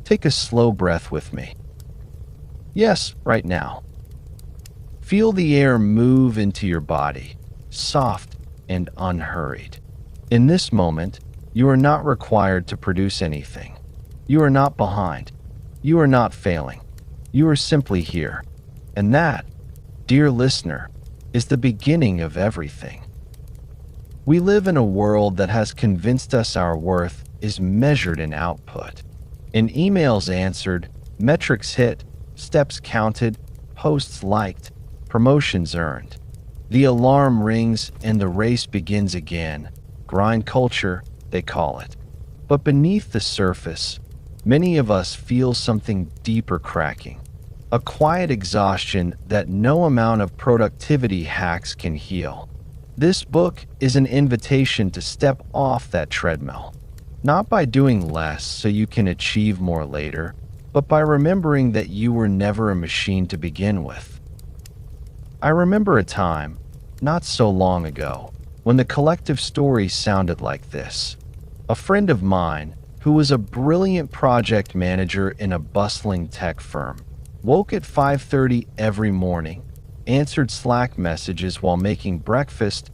Take a slow breath with me. Yes, right now. Feel the air move into your body, soft and unhurried. In this moment, you are not required to produce anything. You are not behind. You are not failing. You are simply here. And that, dear listener, is the beginning of everything. We live in a world that has convinced us our worth is measured in output. In emails answered, metrics hit, steps counted, posts liked, promotions earned. The alarm rings and the race begins again. Grind culture, they call it. But beneath the surface, many of us feel something deeper cracking. A quiet exhaustion that no amount of productivity hacks can heal. This book is an invitation to step off that treadmill. Not by doing less so you can achieve more later, but by remembering that you were never a machine to begin with. I remember a time, not so long ago, when the collective story sounded like this. A friend of mine, who was a brilliant project manager in a bustling tech firm, woke at 5:30 every morning, answered Slack messages while making breakfast,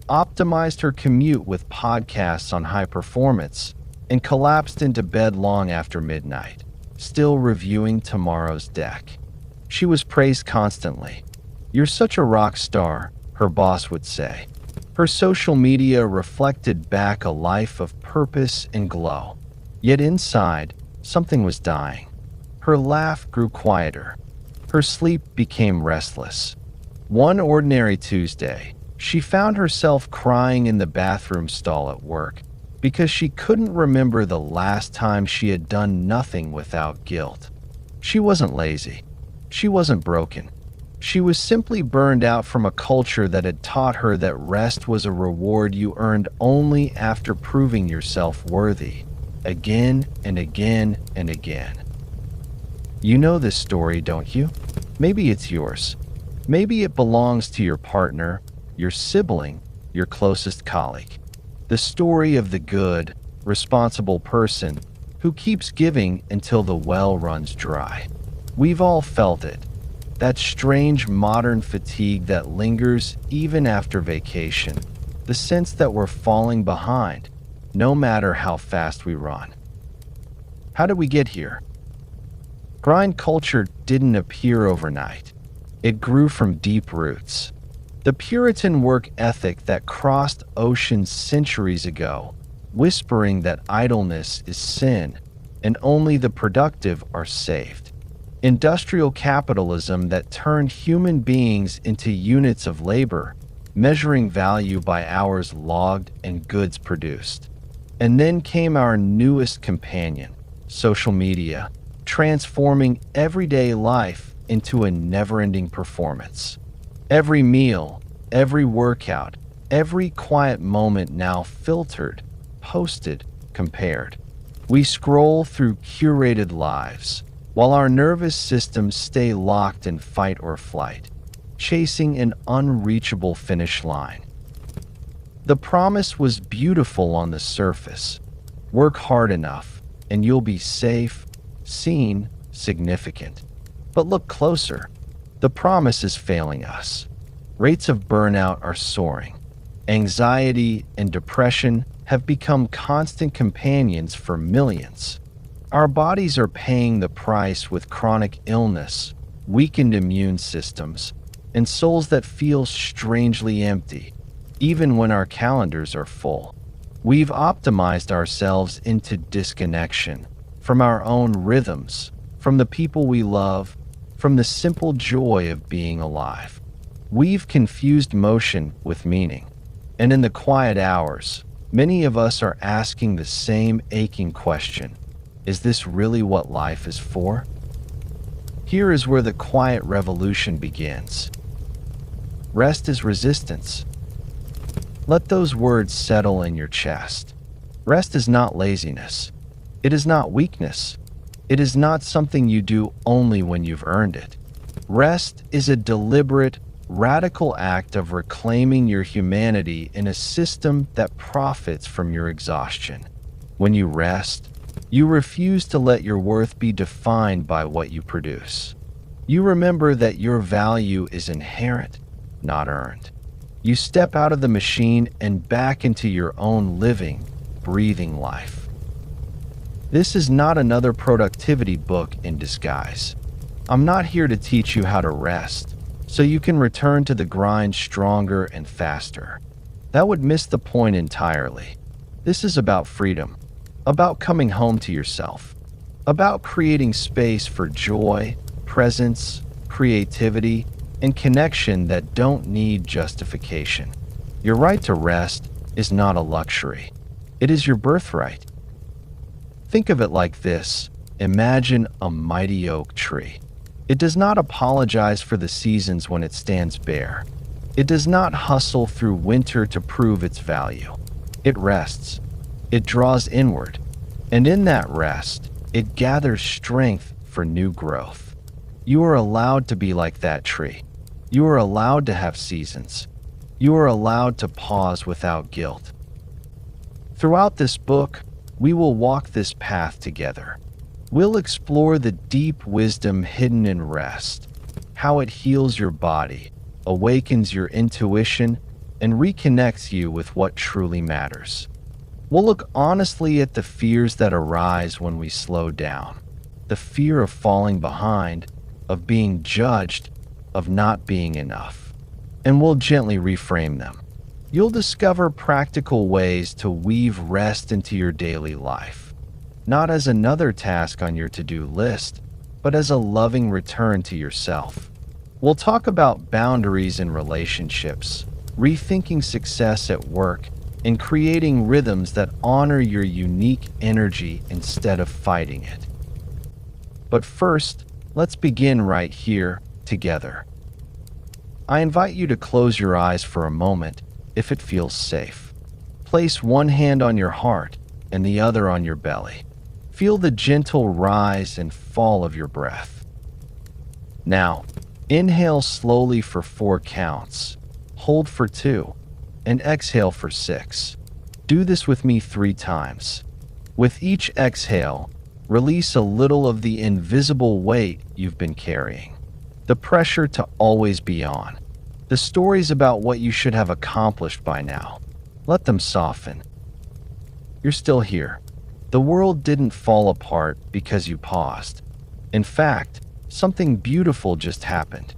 optimized her commute with podcasts on high performance, and collapsed into bed long after midnight, still reviewing tomorrow's deck. She was praised constantly. "You're such a rock star," her boss would say. Her social media reflected back a life of purpose and glow. Yet inside, something was dying. Her laugh grew quieter. Her sleep became restless. One ordinary Tuesday, she found herself crying in the bathroom stall at work because she couldn't remember the last time she had done nothing without guilt. She wasn't lazy. She wasn't broken. She was simply burned out from a culture that had taught her that rest was a reward you earned only after proving yourself worthy, again and again and again. You know this story, don't you? Maybe it's yours. Maybe it belongs to your partner, your sibling, your closest colleague. The story of the good, responsible person who keeps giving until the well runs dry. We've all felt it. That strange modern fatigue that lingers even after vacation. The sense that we're falling behind, no matter how fast we run. How did we get here? Grind culture didn't appear overnight. It grew from deep roots. The Puritan work ethic that crossed oceans centuries ago, whispering that idleness is sin and only the productive are saved. Industrial capitalism that turned human beings into units of labor, measuring value by hours logged and goods produced. And then came our newest companion, social media, transforming everyday life into a never-ending performance. Every meal, every workout, every quiet moment now filtered, posted, compared. We scroll through curated lives, while our nervous systems stay locked in fight or flight, chasing an unreachable finish line. The promise was beautiful on the surface. Work hard enough, and you'll be safe, seen, significant. But look closer. The promise is failing us. Rates of burnout are soaring. Anxiety and depression have become constant companions for millions. Our bodies are paying the price with chronic illness, weakened immune systems, and souls that feel strangely empty, even when our calendars are full. We've optimized ourselves into disconnection from our own rhythms, from the people we love, from the simple joy of being alive. We've confused motion with meaning. And in the quiet hours, many of us are asking the same aching question: is this really what life is for? Here is where the quiet revolution begins. Rest is resistance. Let those words settle in your chest. Rest is not laziness. It is not weakness. It is not something you do only when you've earned it. Rest is a deliberate, radical act of reclaiming your humanity in a system that profits from your exhaustion. When you rest, You refuse to let your worth be defined by what you produce. You remember that your value is inherent, not earned. You step out of the machine and back into your own living, breathing life. This is not another productivity book in disguise. I'm not here to teach you how to rest, so you can return to the grind stronger and faster. That would miss the point entirely. This is about freedom, about coming home to yourself, about creating space for joy, presence, creativity, and connection that don't need justification. Your right to rest is not a luxury. It is your birthright. Think of it like this. Imagine a mighty oak tree. It does not apologize for the seasons when it stands bare. It does not hustle through winter to prove its value. It rests. It draws inward. And in that rest, it gathers strength for new growth. You are allowed to be like that tree. You are allowed to have seasons. You are allowed to pause without guilt. Throughout this book, we will walk this path together. We'll explore the deep wisdom hidden in rest, how it heals your body, awakens your intuition, and reconnects you with what truly matters. We'll look honestly at the fears that arise when we slow down, the fear of falling behind, of being judged, of not being enough, and we'll gently reframe them. You'll discover practical ways to weave rest into your daily life, not as another task on your to-do list, but as a loving return to yourself. We'll talk about boundaries in relationships, rethinking success at work, and creating rhythms that honor your unique energy instead of fighting it. But first, let's begin right here, together. I invite you to close your eyes for a moment, if it feels safe. Place one hand on your heart and the other on your belly. Feel the gentle rise and fall of your breath. Now, inhale slowly for 4 counts, hold for 2, and exhale for 6. Do this with me 3 times. With each exhale, release a little of the invisible weight you've been carrying. The pressure to always be on. The stories about what you should have accomplished by now. Let them soften. You're still here. The world didn't fall apart because you paused. In fact, something beautiful just happened.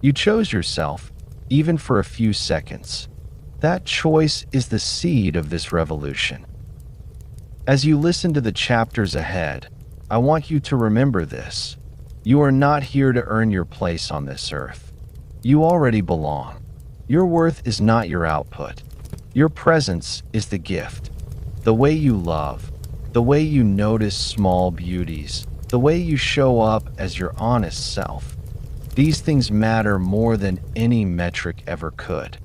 You chose yourself, even for a few seconds. That choice is the seed of this revolution. As you listen to the chapters ahead, I want you to remember this. You are not here to earn your place on this earth. You already belong. Your worth is not your output. Your presence is the gift. The way you love, the way you notice small beauties, the way you show up as your honest self. These things matter more than any metric ever could.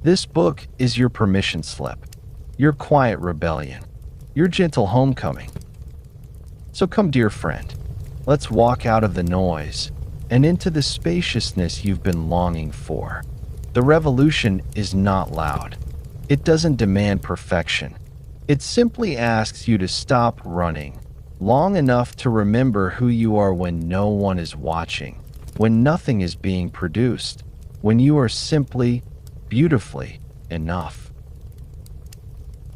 This book is your permission slip, your quiet rebellion, your gentle homecoming. So come, dear friend, let's walk out of the noise and into the spaciousness you've been longing for. The revolution is not loud. It doesn't demand perfection. It simply asks you to stop running long enough to remember who you are when no one is watching, when nothing is being produced, when you are simply, beautifully enough.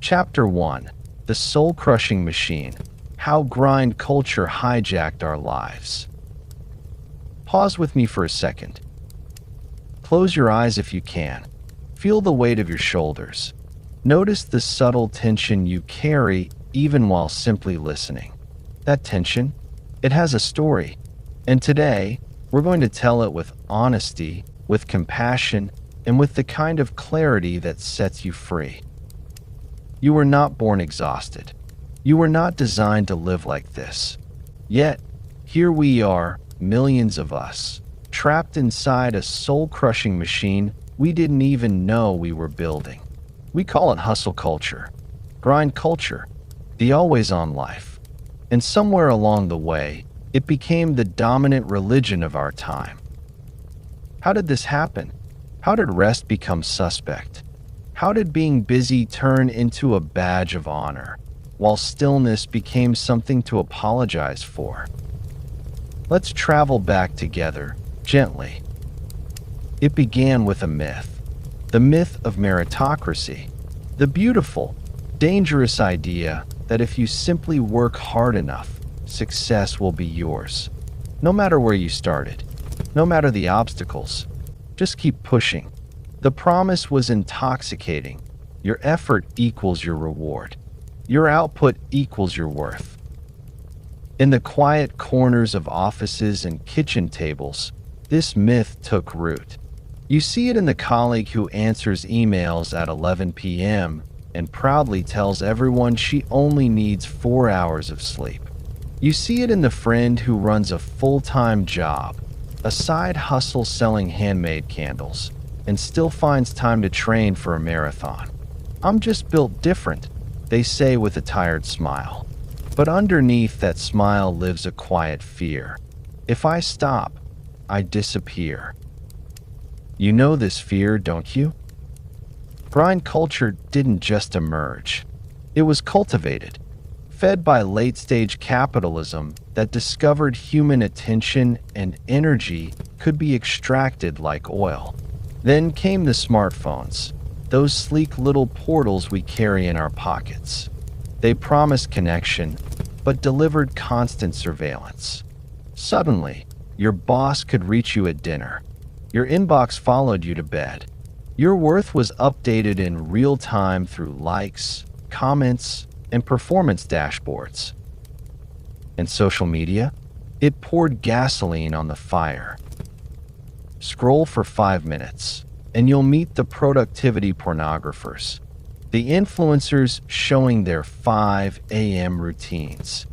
Chapter 1: The Soul-Crushing Machine. How Grind Culture Hijacked Our Lives. Pause with me for a second. Close your eyes if you can. Feel the weight of your shoulders. Notice the subtle tension you carry even while simply listening. That tension, it has a story. And today, we're going to tell it with honesty, with compassion, and with the kind of clarity that sets you free. You were not born exhausted. You were not designed to live like this. Yet, here we are, millions of us, trapped inside a soul-crushing machine we didn't even know we were building. We call it hustle culture, grind culture, the always-on life. And somewhere along the way, it became the dominant religion of our time. How did this happen? How did rest become suspect? How did being busy turn into a badge of honor? while stillness became something to apologize for. Let's travel back together, gently. It began with a myth. The myth of meritocracy. The beautiful, dangerous idea that if you simply work hard enough, success will be yours. No matter where you started, no matter the obstacles, just keep pushing. The promise was intoxicating. Your effort equals your reward. Your output equals your worth. In the quiet corners of offices and kitchen tables, this myth took root. You see it in the colleague who answers emails at 11 p.m. and proudly tells everyone she only needs 4 hours of sleep. You see it in the friend who runs a full-time job, a side hustle selling handmade candles, and still finds time to train for a marathon. I'm just built different, they say with a tired smile. But underneath that smile lives a quiet fear. If I stop, I disappear. You know this fear, don't you? Grind culture didn't just emerge. It was cultivated, fed by late-stage capitalism that discovered human attention and energy could be extracted like oil. Then came the smartphones, those sleek little portals we carry in our pockets. They promised connection, but delivered constant surveillance. Suddenly, your boss could reach you at dinner. Your inbox followed you to bed. Your worth was updated in real time through likes, comments, and performance dashboards. And social media? It poured gasoline on the fire. Scroll for 5 minutes, and you'll meet the productivity pornographers. The influencers showing their 5 a.m. routines.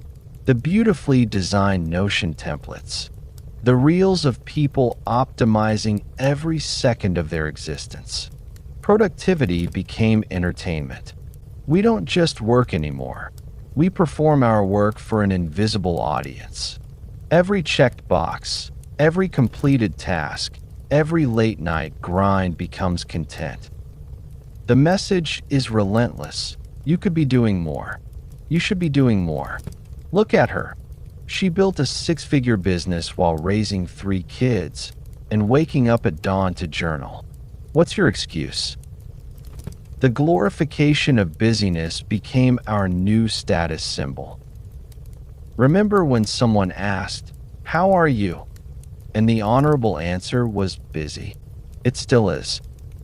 The beautifully designed Notion templates. The reels of people optimizing every second of their existence. Productivity became entertainment. We don't just work anymore. We perform our work for an invisible audience. Every checked box, every completed task, every late-night grind becomes content. The message is relentless. You could be doing more. You should be doing more. Look at her. She built a 6-figure business while raising 3 kids and waking up at dawn to journal. What's your excuse? The glorification of busyness became our new status symbol. Remember when someone asked, "How are you?" And the honorable answer was busy. It still is.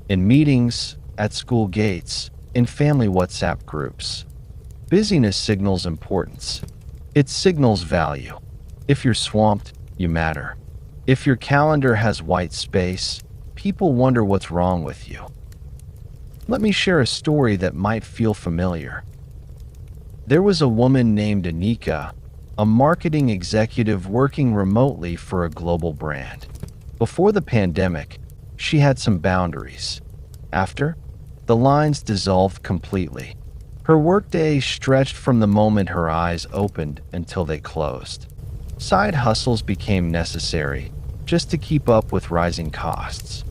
In meetings, at school gates, in family WhatsApp groups. Busyness signals importance. It signals value. If you're swamped, you matter. If your calendar has white space, people wonder what's wrong with you. Let me share a story that might feel familiar. There was a woman named Anika, a marketing executive working remotely for a global brand. Before the pandemic, she had some boundaries. After, the lines dissolved completely. Her workday stretched from the moment her eyes opened until they closed. Side hustles became necessary just to keep up with rising costs.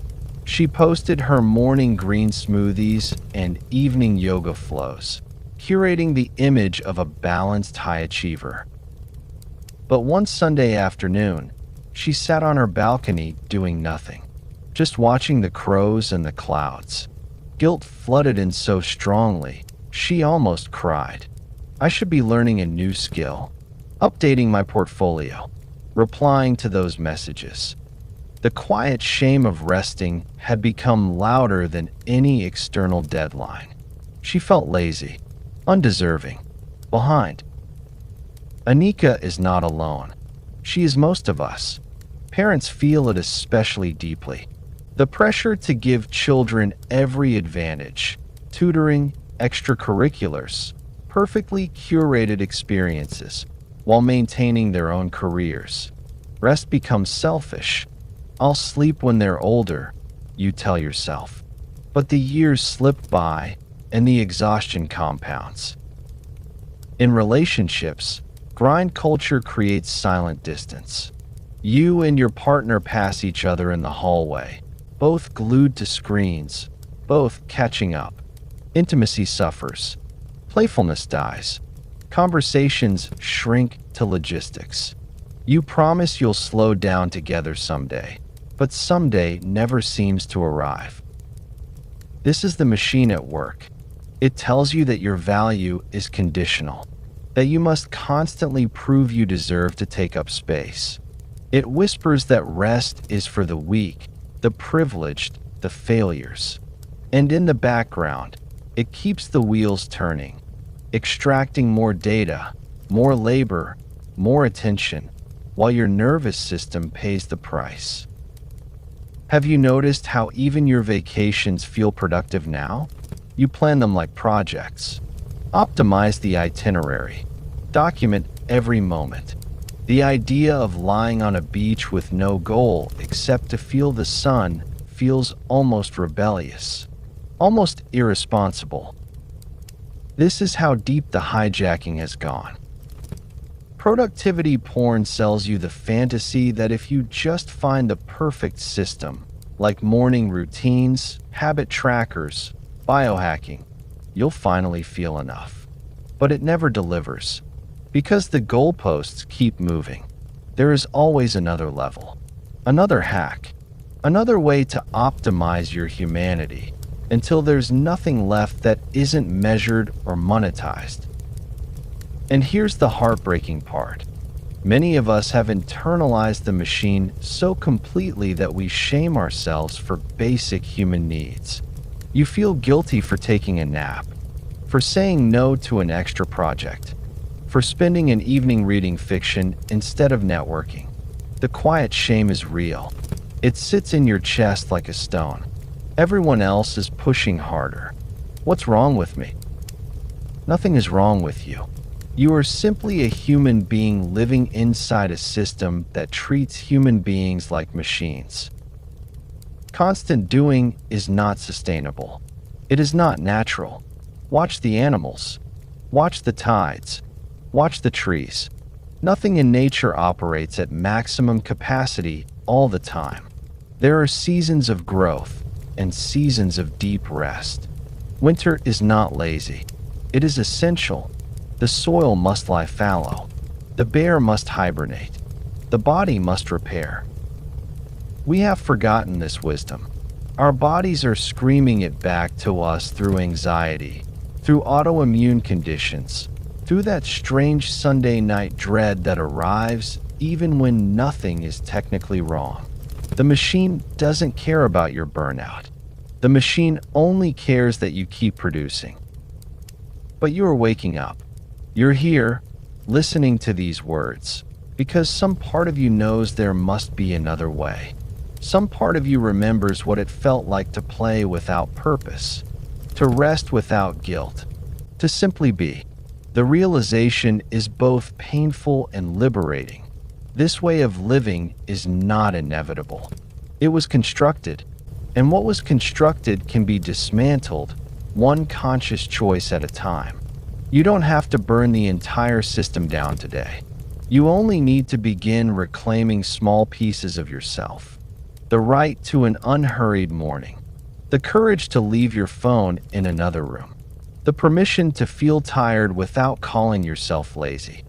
She posted her morning green smoothies and evening yoga flows, curating the image of a balanced high achiever. But one Sunday afternoon, she sat on her balcony doing nothing, just watching the crows and the clouds. Guilt flooded in so strongly, she almost cried. I should be learning a new skill, updating my portfolio, replying to those messages. The quiet shame of resting had become louder than any external deadline. She felt lazy, undeserving, behind. Anika is not alone. She is most of us. Parents feel it especially deeply. The pressure to give children every advantage, tutoring, extracurriculars, perfectly curated experiences, while maintaining their own careers. Rest becomes selfish. I'll sleep when they're older, you tell yourself. But the years slip by, and the exhaustion compounds. In relationships, grind culture creates silent distance. You and your partner pass each other in the hallway, both glued to screens, both catching up. Intimacy suffers. Playfulness dies. Conversations shrink to logistics. You promise you'll slow down together someday, but someday never seems to arrive. This is the machine at work. It tells you that your value is conditional, that you must constantly prove you deserve to take up space. It whispers that rest is for the weak, the privileged, the failures. And in the background, it keeps the wheels turning, extracting more data, more labor, more attention, while your nervous system pays the price. Have you noticed how even your vacations feel productive now? You plan them like projects. Optimize the itinerary. Document every moment. The idea of lying on a beach with no goal except to feel the sun feels almost rebellious, almost irresponsible. This is how deep the hijacking has gone. Productivity porn sells you the fantasy that if you just find the perfect system, like morning routines, habit trackers, biohacking, you'll finally feel enough. But it never delivers. Because the goalposts keep moving, there is always another level, another hack, another way to optimize your humanity until there's nothing left that isn't measured or monetized. And here's the heartbreaking part. Many of us have internalized the machine so completely that we shame ourselves for basic human needs. You feel guilty for taking a nap, for saying no to an extra project, for spending an evening reading fiction instead of networking. The quiet shame is real. It sits in your chest like a stone. Everyone else is pushing harder. What's wrong with me? Nothing is wrong with you. You are simply a human being living inside a system that treats human beings like machines. Constant doing is not sustainable. It is not natural. Watch the animals. Watch the tides. Watch the trees. Nothing in nature operates at maximum capacity all the time. There are seasons of growth and seasons of deep rest. Winter is not lazy. It is essential. The soil must lie fallow. The bear must hibernate. The body must repair. We have forgotten this wisdom. Our bodies are screaming it back to us through anxiety, through autoimmune conditions, through that strange Sunday night dread that arrives even when nothing is technically wrong. The machine doesn't care about your burnout. The machine only cares that you keep producing. But you are waking up. You're here, listening to these words, because some part of you knows there must be another way. Some part of you remembers what it felt like to play without purpose, to rest without guilt, to simply be. The realization is both painful and liberating. This way of living is not inevitable. It was constructed, and what was constructed can be dismantled, one conscious choice at a time. You don't have to burn the entire system down today. You only need to begin reclaiming small pieces of yourself. The right to an unhurried morning. The courage to leave your phone in another room. The permission to feel tired without calling yourself lazy.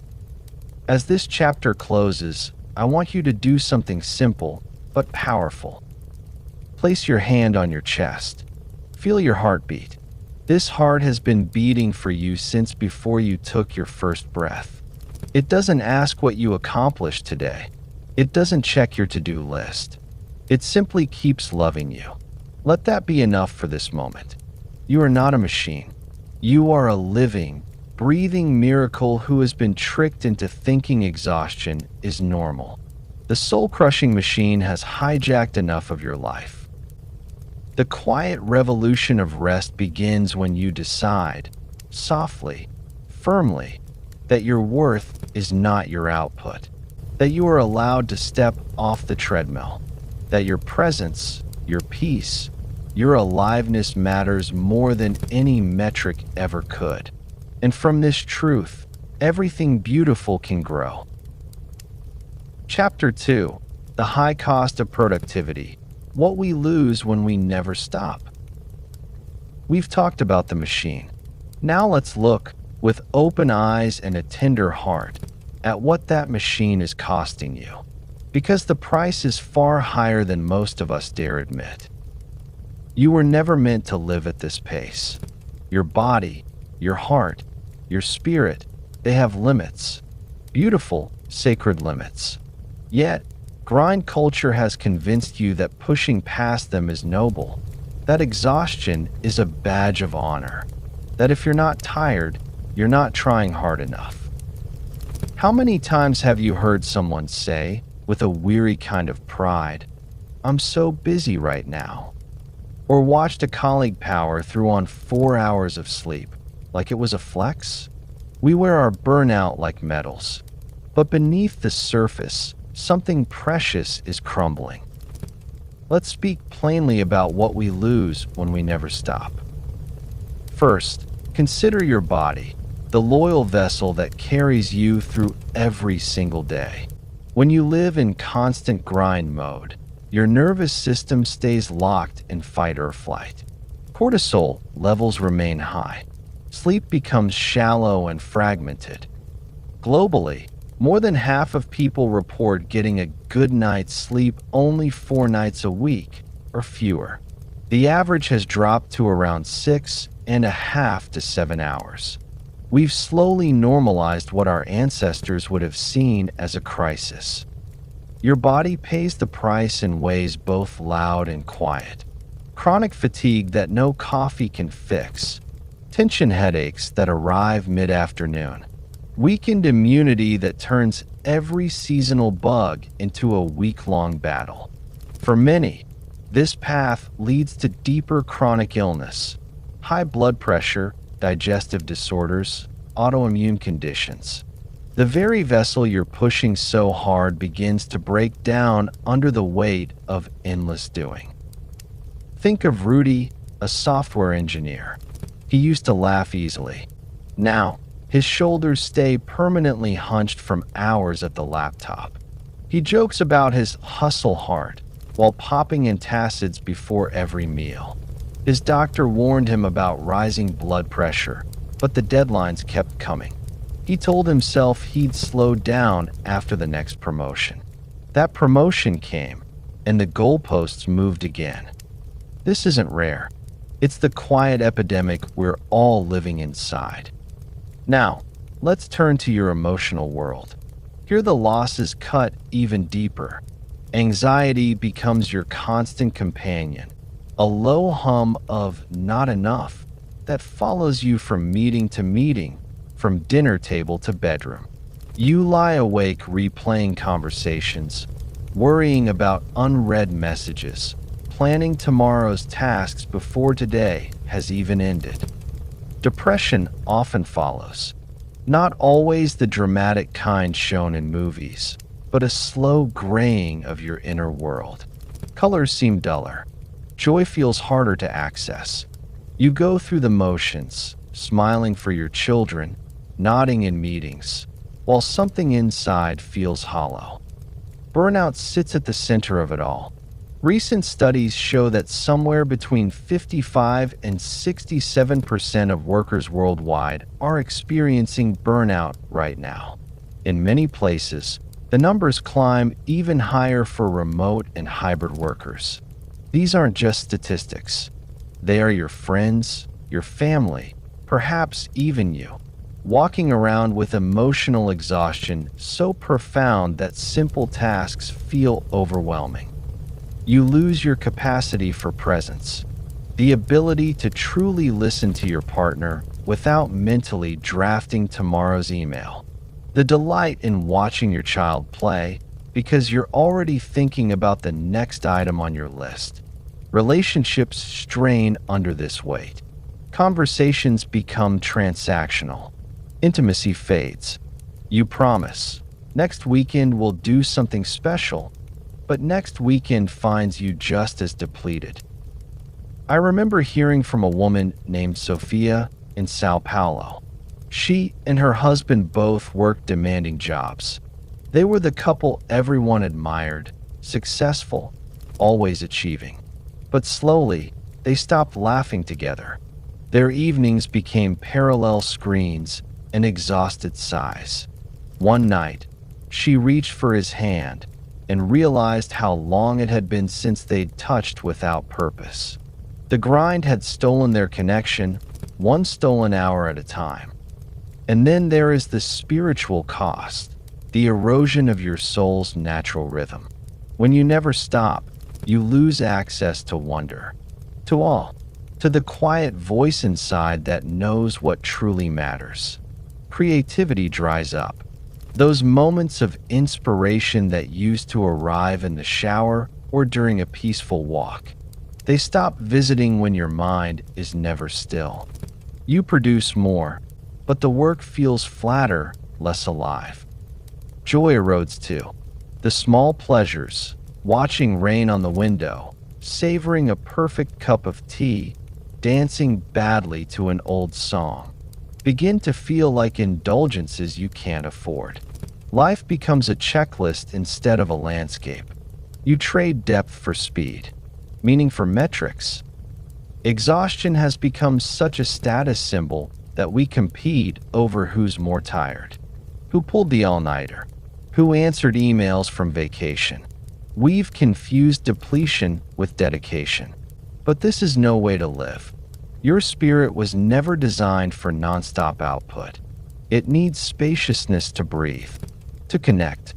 As this chapter closes, I want you to do something simple but powerful. Place your hand on your chest. Feel your heartbeat. This heart has been beating for you since before you took your first breath. It doesn't ask what you accomplished today. It doesn't check your to-do list. It simply keeps loving you. Let that be enough for this moment. You are not a machine. You are a living, breathing miracle who has been tricked into thinking exhaustion is normal. The soul-crushing machine has hijacked enough of your life. The quiet revolution of rest begins when you decide, softly, firmly, that your worth is not your output, that you are allowed to step off the treadmill, that your presence, your peace, your aliveness matters more than any metric ever could. And from this truth, everything beautiful can grow. Chapter 2: The High Cost of Productivity. What we lose when we never stop. We've talked about the machine. Now let's look with open eyes and a tender heart, at what that machine is costing you, because the price is far higher than most of us dare admit. You were never meant to live at this pace. Your body, your heart, your spirit, they have limits. Beautiful, sacred limits. Yet, grind culture has convinced you that pushing past them is noble, that exhaustion is a badge of honor, that if you're not tired, you're not trying hard enough. How many times have you heard someone say, with a weary kind of pride, "I'm so busy right now"? Or watched a colleague power through on 4 hours of sleep, like it was a flex? We wear our burnout like medals, but beneath the surface, something precious is crumbling. Let's speak plainly about what we lose when we never stop. First, consider your body, the loyal vessel that carries you through every single day. When you live in constant grind mode, your nervous system stays locked in fight or flight. Cortisol levels remain high. Sleep becomes shallow and fragmented. Globally, more than half of people report getting a good night's sleep only 4 nights a week, or fewer. The average has dropped to around 6.5 to 7 hours. We've slowly normalized what our ancestors would have seen as a crisis. Your body pays the price in ways both loud and quiet. Chronic fatigue that no coffee can fix. Tension headaches that arrive mid-afternoon. Weakened immunity that turns every seasonal bug into a week-long battle. For many, this path leads to deeper chronic illness, high blood pressure, digestive disorders, autoimmune conditions. The very vessel you're pushing so hard begins to break down under the weight of endless doing. Think of Rudy, a software engineer. He used to laugh easily. Now, his shoulders stay permanently hunched from hours at the laptop. He jokes about his hustle heart while popping antacids before every meal. His doctor warned him about rising blood pressure, but the deadlines kept coming. He told himself he'd slow down after the next promotion. That promotion came, and the goalposts moved again. This isn't rare. It's the quiet epidemic we're all living inside. Now, let's turn to your emotional world. Here the losses cut even deeper. Anxiety becomes your constant companion, a low hum of not enough that follows you from meeting to meeting, from dinner table to bedroom. You lie awake replaying conversations, worrying about unread messages, planning tomorrow's tasks before today has even ended. Depression often follows. Not always the dramatic kind shown in movies, but a slow graying of your inner world. Colors seem duller. Joy feels harder to access. You go through the motions, smiling for your children, nodding in meetings, while something inside feels hollow. Burnout sits at the center of it all. Recent studies show that somewhere between 55 and 67% of workers worldwide are experiencing burnout right now. In many places, the numbers climb even higher for remote and hybrid workers. These aren't just statistics. They are your friends, your family, perhaps even you, walking around with emotional exhaustion so profound that simple tasks feel overwhelming. You lose your capacity for presence, the ability to truly listen to your partner without mentally drafting tomorrow's email, the delight in watching your child play because you're already thinking about the next item on your list. Relationships strain under this weight. Conversations become transactional. Intimacy fades. You promise, next weekend we'll do something special, but next weekend finds you just as depleted. I remember hearing from a woman named Sophia in Sao Paulo. She and her husband both worked demanding jobs. They were the couple everyone admired, successful, always achieving. But slowly, they stopped laughing together. Their evenings became parallel screens, and exhausted sighs. One night, she reached for his hand and realized how long it had been since they'd touched without purpose. The grind had stolen their connection, one stolen hour at a time. And then there is the spiritual cost, the erosion of your soul's natural rhythm. When you never stop, you lose access to wonder, to awe, to the quiet voice inside that knows what truly matters. Creativity dries up. Those moments of inspiration that used to arrive in the shower or during a peaceful walk, they stop visiting when your mind is never still. You produce more, but the work feels flatter, less alive. Joy erodes too. The small pleasures, watching rain on the window, savoring a perfect cup of tea, dancing badly to an old song, begin to feel like indulgences you can't afford. Life becomes a checklist instead of a landscape. You trade depth for speed, meaning for metrics. Exhaustion has become such a status symbol that we compete over who's more tired, who pulled the all-nighter, who answered emails from vacation. We've confused depletion with dedication. But this is no way to live. Your spirit was never designed for nonstop output. It needs spaciousness to breathe, to connect,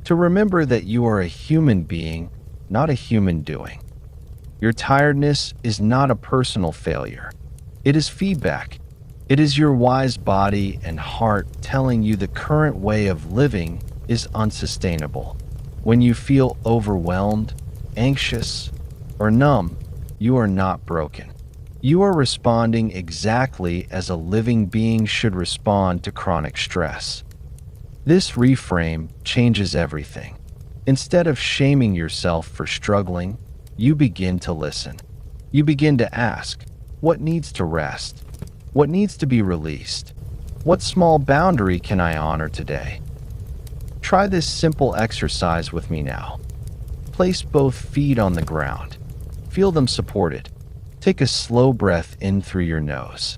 to remember that you are a human being, not a human doing. Your tiredness is not a personal failure. It is feedback. It is your wise body and heart telling you the current way of living is unsustainable. When you feel overwhelmed, anxious, or numb, you are not broken. You are responding exactly as a living being should respond to chronic stress. This reframe changes everything. Instead of shaming yourself for struggling, you begin to listen. You begin to ask, what needs to rest? What needs to be released? What small boundary can I honor today? Try this simple exercise with me now. Place both feet on the ground. Feel them supported. Take a slow breath in through your nose.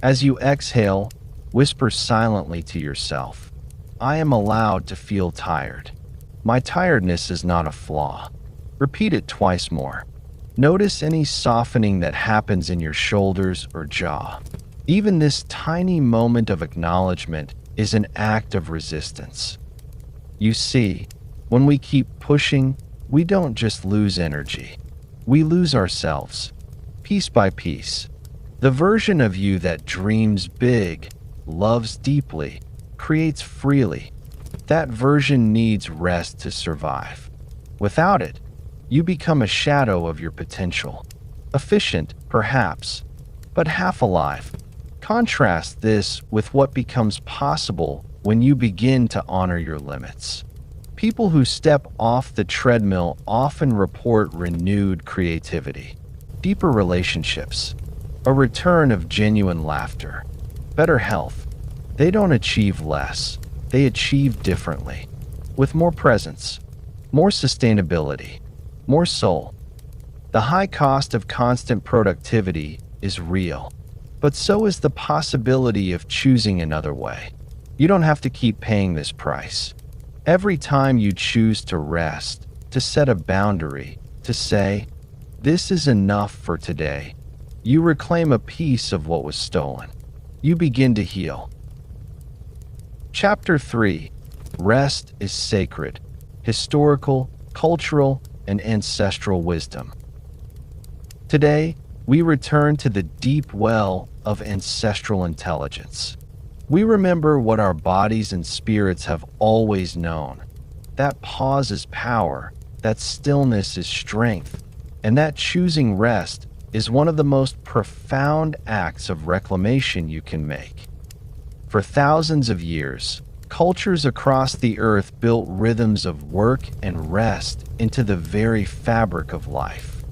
As you exhale, whisper silently to yourself, I am allowed to feel tired. My tiredness is not a flaw. Repeat it twice more. Notice any softening that happens in your shoulders or jaw. Even this tiny moment of acknowledgement is an act of resistance. You see, when we keep pushing, we don't just lose energy. We lose ourselves, piece by piece. The version of you that dreams big, loves deeply, creates freely, that version needs rest to survive. Without it, you become a shadow of your potential. Efficient, perhaps, but half alive. Contrast this with what becomes possible when you begin to honor your limits. People who step off the treadmill often report renewed creativity, deeper relationships, a return of genuine laughter, better health. They don't achieve less, they achieve differently, with more presence, more sustainability, more soul. The high cost of constant productivity is real, but so is the possibility of choosing another way. You don't have to keep paying this price. Every time you choose to rest, to set a boundary, to say, this is enough for today, you reclaim a piece of what was stolen. You begin to heal. Chapter 3. Rest is sacred, historical, cultural, and ancestral wisdom. Today, we return to the deep well of ancestral intelligence. We remember what our bodies and spirits have always known. That pause is power, that stillness is strength, and that choosing rest is one of the most profound acts of reclamation you can make. For thousands of years, cultures across the earth built rhythms of work and rest into the very fabric of life.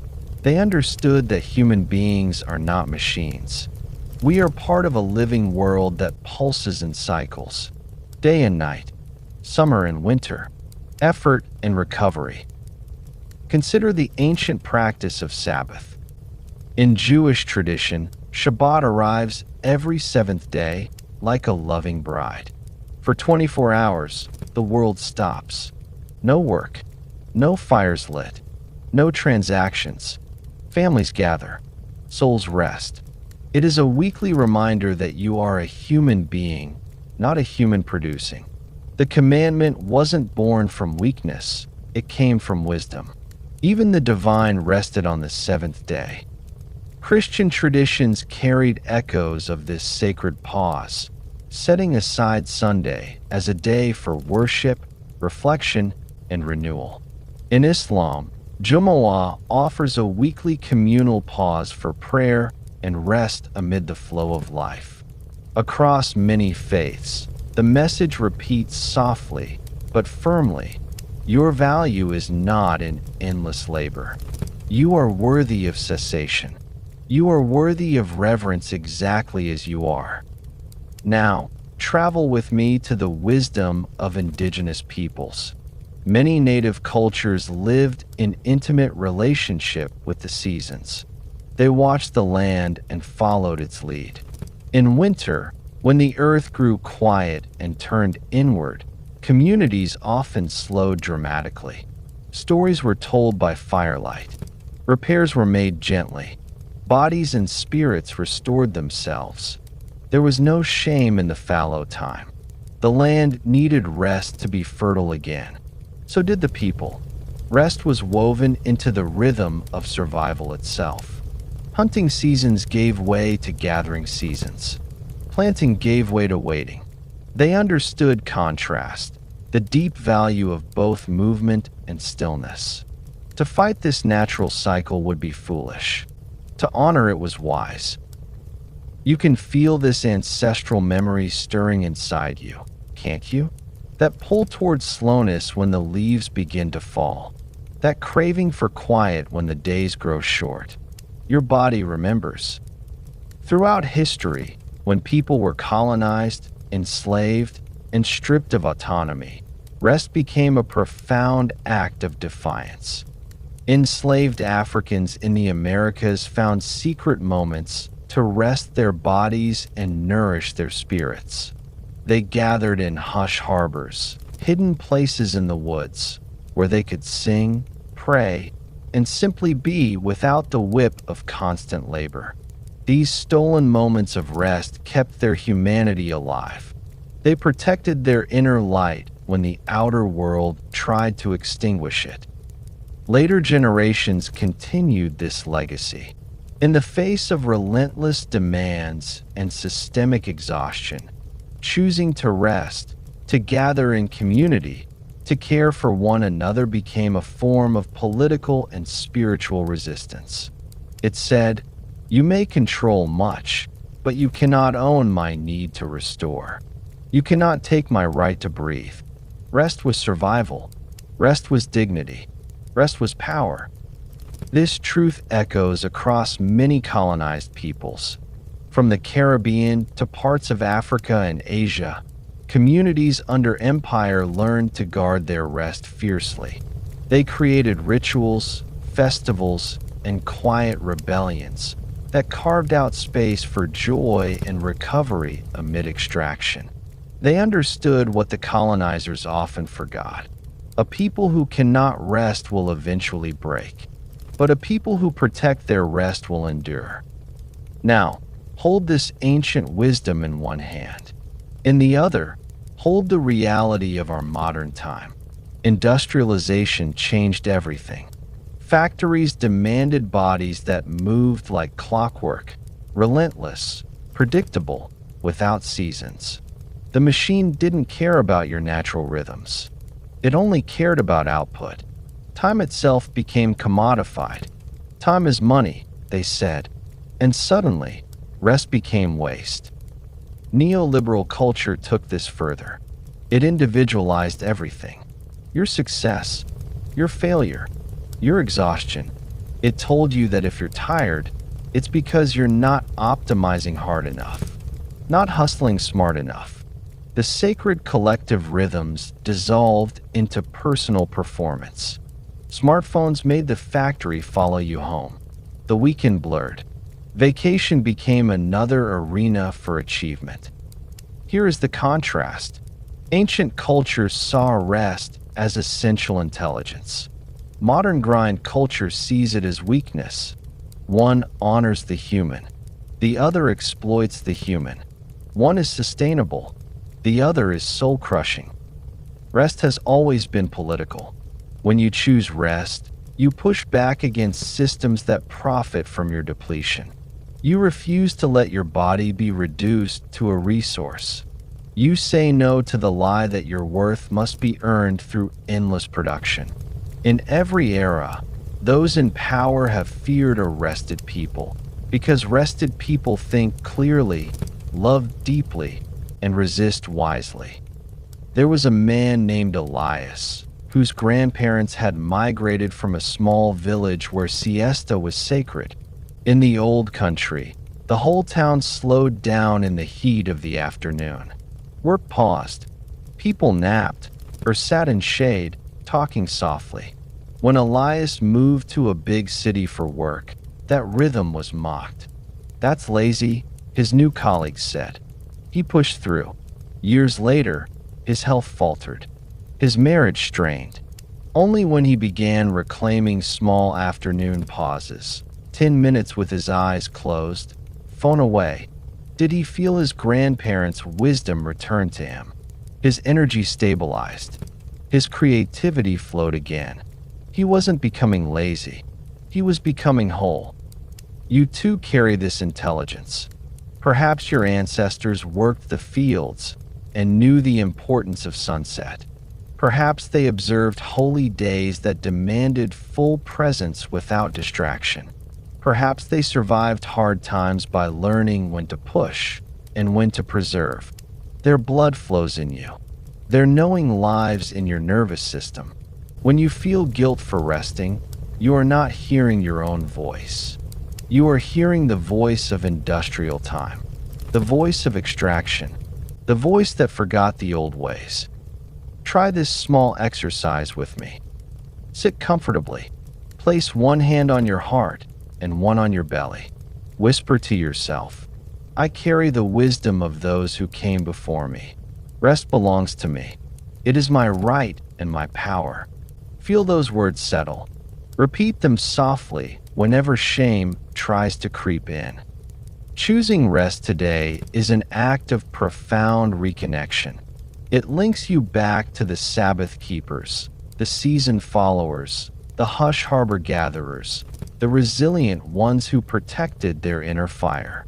They understood that human beings are not machines. We are part of a living world that pulses in cycles, day and night, summer and winter, effort and recovery. Consider the ancient practice of Sabbath. In Jewish tradition, Shabbat arrives every seventh day, like a loving bride. For 24 hours, the world stops. No work, no fires lit, no transactions. Families gather, souls rest. It is a weekly reminder that you are a human being, not a human producing. The commandment wasn't born from weakness, it came from wisdom. Even the divine rested on the seventh day. Christian traditions carried echoes of this sacred pause, setting aside Sunday as a day for worship, reflection, and renewal. In Islam, Jumu'ah offers a weekly communal pause for prayer and rest amid the flow of life. Across many faiths, the message repeats softly but firmly: your value is not in endless labor. You are worthy of cessation. You are worthy of reverence exactly as you are. Now, travel with me to the wisdom of indigenous peoples. Many native cultures lived in intimate relationship with the seasons. They watched the land and followed its lead. In winter, when the earth grew quiet and turned inward, communities often slowed dramatically. Stories were told by firelight. Repairs were made gently. Bodies and spirits restored themselves. There was no shame in the fallow time. The land needed rest to be fertile again. So did the people. Rest was woven into the rhythm of survival itself. Hunting seasons gave way to gathering seasons. Planting gave way to waiting. They understood contrast, the deep value of both movement and stillness. To fight this natural cycle would be foolish. To honor it was wise. You can feel this ancestral memory stirring inside you, can't you? That pull towards slowness when the leaves begin to fall. That craving for quiet when the days grow short. Your body remembers. Throughout history, when people were colonized, enslaved, and stripped of autonomy, rest became a profound act of defiance. Enslaved Africans in the Americas found secret moments to rest their bodies and nourish their spirits. They gathered in hush harbors, hidden places in the woods, where they could sing, pray, and simply be without the whip of constant labor. These stolen moments of rest kept their humanity alive. They protected their inner light when the outer world tried to extinguish it. Later generations continued this legacy. In the face of relentless demands and systemic exhaustion, choosing to rest, to gather in community, to care for one another became a form of political and spiritual resistance. It said, "You may control much, but you cannot own my need to restore. You cannot take my right to breathe." Rest was survival. Rest was dignity. Rest was power. This truth echoes across many colonized peoples. From the Caribbean to parts of Africa and Asia, communities under empire learned to guard their rest fiercely. They created rituals, festivals, and quiet rebellions that carved out space for joy and recovery amid extraction. They understood what the colonizers often forgot. A people who cannot rest will eventually break, but a people who protect their rest will endure. Now, hold this ancient wisdom in one hand. In the other, hold the reality of our modern time. Industrialization changed everything. Factories demanded bodies that moved like clockwork, relentless, predictable, without seasons. The machine didn't care about your natural rhythms. It only cared about output. Time itself became commodified. Time is money, they said. And suddenly, rest became waste. Neoliberal culture took this further. It individualized everything. Your success, your failure, your exhaustion. It told you that if you're tired, it's because you're not optimizing hard enough, not hustling smart enough. The sacred collective rhythms dissolved into personal performance. Smartphones made the factory follow you home. The weekend blurred. Vacation became another arena for achievement. Here is the contrast. Ancient cultures saw rest as essential intelligence. Modern grind culture sees it as weakness. One honors the human. The other exploits the human. One is sustainable. The other is soul-crushing. Rest has always been political. When you choose rest, you push back against systems that profit from your depletion. You refuse to let your body be reduced to a resource. You say no to the lie that your worth must be earned through endless production. In every era, those in power have feared a rested people, because rested people think clearly, love deeply, and resist wisely. There was a man named Elias, whose grandparents had migrated from a small village where siesta was sacred. In the old country, the whole town slowed down in the heat of the afternoon. Work paused. People napped or sat in shade, talking softly. When Elias moved to a big city for work, that rhythm was mocked. "That's lazy," his new colleagues said. He pushed through. Years later, his health faltered. His marriage strained. Only when he began reclaiming small afternoon pauses, 10 minutes with his eyes closed, phone away, did he feel his grandparents' wisdom return to him. His energy stabilized. His creativity flowed again. He wasn't becoming lazy. He was becoming whole. You too carry this intelligence. Perhaps your ancestors worked the fields and knew the importance of sunset. Perhaps they observed holy days that demanded full presence without distraction. Perhaps they survived hard times by learning when to push and when to preserve. Their blood flows in you. Their knowing lives in your nervous system. When you feel guilt for resting, you are not hearing your own voice. You are hearing the voice of industrial time, the voice of extraction, the voice that forgot the old ways. Try this small exercise with me. Sit comfortably. Place one hand on your heart and one on your belly. Whisper to yourself, "I carry the wisdom of those who came before me. Rest belongs to me. It is my right and my power." Feel those words settle. Repeat them softly whenever shame tries to creep in. Choosing rest today is an act of profound reconnection. It links you back to the Sabbath keepers, the seasoned followers, the hush harbor gatherers, the resilient ones who protected their inner fire.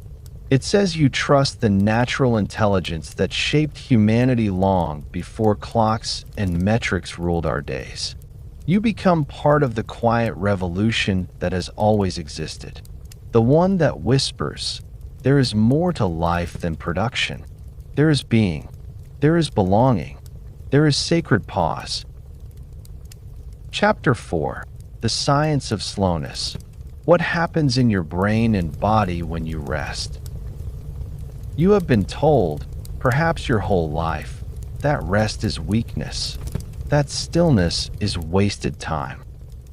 It says you trust the natural intelligence that shaped humanity long before clocks and metrics ruled our days. You become part of the quiet revolution that has always existed, the one that whispers, "There is more to life than production. There is being. There is belonging. There is sacred pause." Chapter 4. The Science of Slowness. What happens in your brain and body when you rest? You have been told, perhaps your whole life, that rest is weakness. That stillness is wasted time.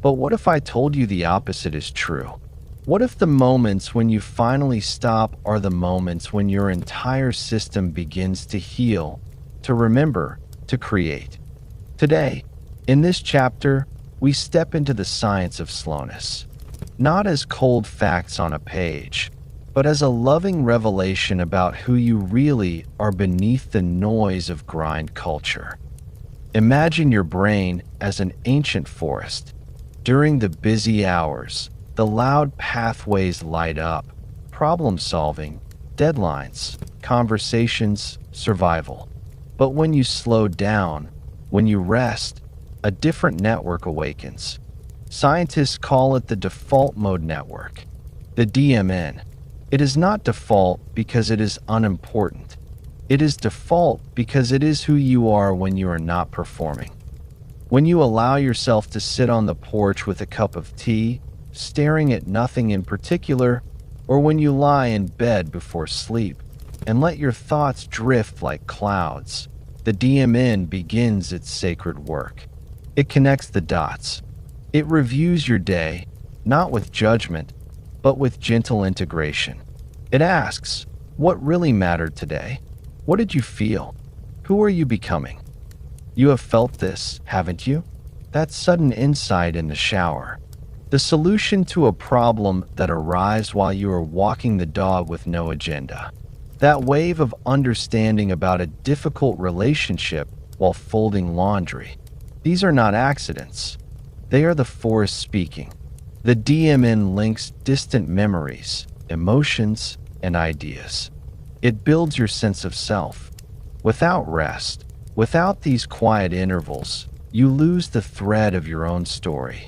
But what if I told you the opposite is true? What if the moments when you finally stop are the moments when your entire system begins to heal, to remember, to create? Today, in this chapter, we step into the science of slowness, not as cold facts on a page, but as a loving revelation about who you really are beneath the noise of grind culture. Imagine your brain as an ancient forest. During the busy hours, the loud pathways light up, problem solving, deadlines, conversations, survival. But when you slow down, when you rest, a different network awakens. Scientists call it the default mode network, the DMN. It is not default because it is unimportant. It is default because it is who you are when you are not performing. When you allow yourself to sit on the porch with a cup of tea, staring at nothing in particular, or when you lie in bed before sleep and let your thoughts drift like clouds, the DMN begins its sacred work. It connects the dots. It reviews your day, not with judgment, but with gentle integration. It asks, what really mattered today? What did you feel? Who are you becoming? You have felt this, haven't you? That sudden insight in the shower. The solution to a problem that arrives while you are walking the dog with no agenda. That wave of understanding about a difficult relationship while folding laundry. These are not accidents. They are the forest speaking. The DMN links distant memories, emotions, and ideas. It builds your sense of self. Without rest, without these quiet intervals, you lose the thread of your own story.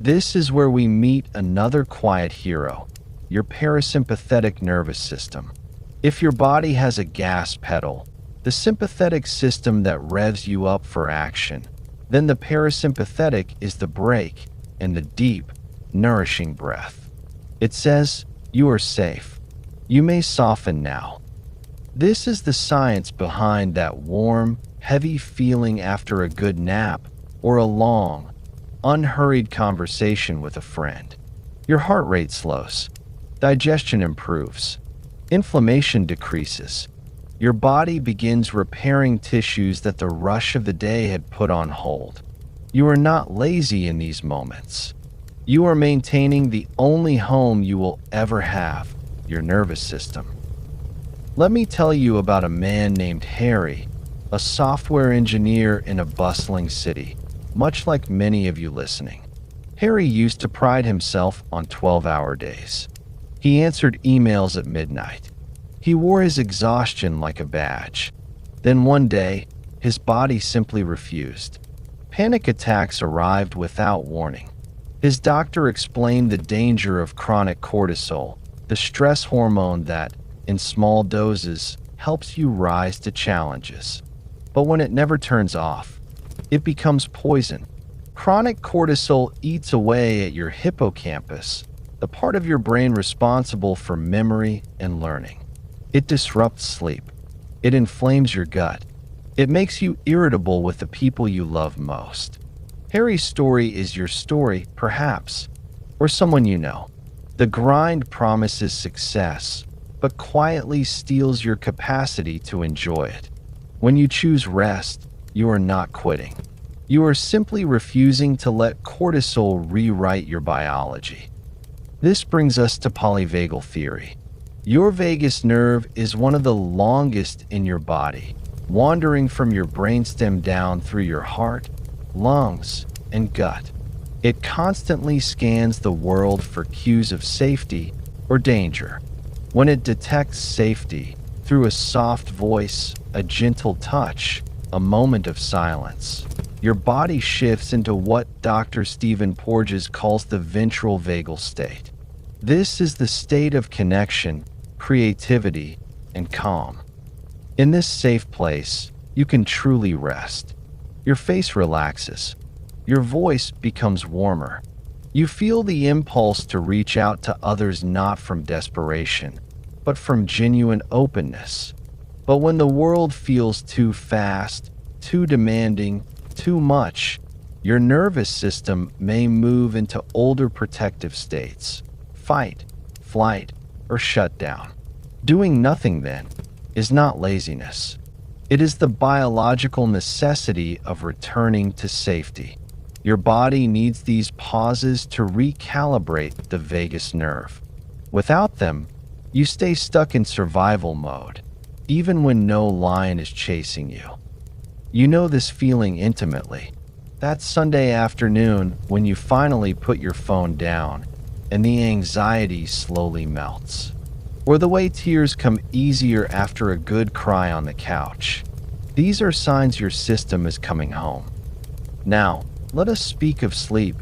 This is where we meet another quiet hero, your parasympathetic nervous system. If your body has a gas pedal, the sympathetic system that revs you up for action, then the parasympathetic is the brake and the deep, nourishing breath. It says, "You are safe. You may soften now." This is the science behind that warm, heavy feeling after a good nap or a long, unhurried conversation with a friend. Your heart rate slows. Digestion improves. Inflammation decreases. Your body begins repairing tissues that the rush of the day had put on hold. You are not lazy in these moments. You are maintaining the only home you will ever have, your nervous system. Let me tell you about a man named Harry, a software engineer in a bustling city, much like many of you listening. Harry used to pride himself on 12-hour days. He answered emails at midnight. He wore his exhaustion like a badge. Then one day, his body simply refused. Panic attacks arrived without warning. His doctor explained the danger of chronic cortisol, the stress hormone that, in small doses, helps you rise to challenges. But when it never turns off, it becomes poison. Chronic cortisol eats away at your hippocampus, the part of your brain responsible for memory and learning. It disrupts sleep. It inflames your gut. It makes you irritable with the people you love most. Harry's story is your story, perhaps, or someone you know. The grind promises success, but quietly steals your capacity to enjoy it. When you choose rest, you are not quitting. You are simply refusing to let cortisol rewrite your biology. This brings us to polyvagal theory. Your vagus nerve is one of the longest in your body, wandering from your brainstem down through your heart, lungs, and gut. It constantly scans the world for cues of safety or danger. When it detects safety, through a soft voice, a gentle touch, a moment of silence, your body shifts into what Dr. Stephen Porges calls the ventral vagal state. This is the state of connection, creativity, and calm. In this safe place, you can truly rest. Your face relaxes. Your voice becomes warmer. You feel the impulse to reach out to others not from desperation, but from genuine openness. But when the world feels too fast, too demanding, too much, your nervous system may move into older protective states: fight, flight, or shut down. Doing nothing, then, is not laziness. It is the biological necessity of returning to safety. Your body needs these pauses to recalibrate the vagus nerve. Without them, you stay stuck in survival mode, even when no lion is chasing you. You know this feeling intimately. That Sunday afternoon when you finally put your phone down and the anxiety slowly melts. Or the way tears come easier after a good cry on the couch. These are signs your system is coming home. Now, let us speak of sleep,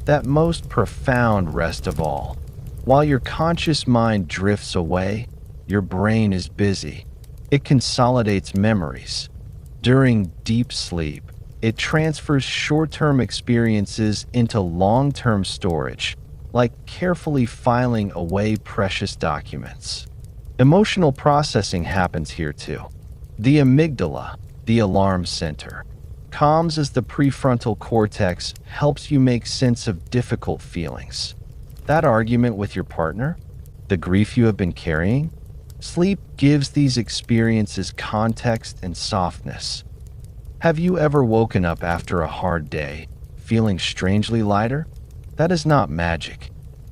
that most profound rest of all. While your conscious mind drifts away, your brain is busy. It consolidates memories. During deep sleep, it transfers short-term experiences into long-term storage, like carefully filing away precious documents. Emotional processing happens here too. The amygdala, the alarm center, calms as the prefrontal cortex helps you make sense of difficult feelings. That argument with your partner? The grief you have been carrying? Sleep gives these experiences context and softness. Have you ever woken up after a hard day, feeling strangely lighter? That is not magic.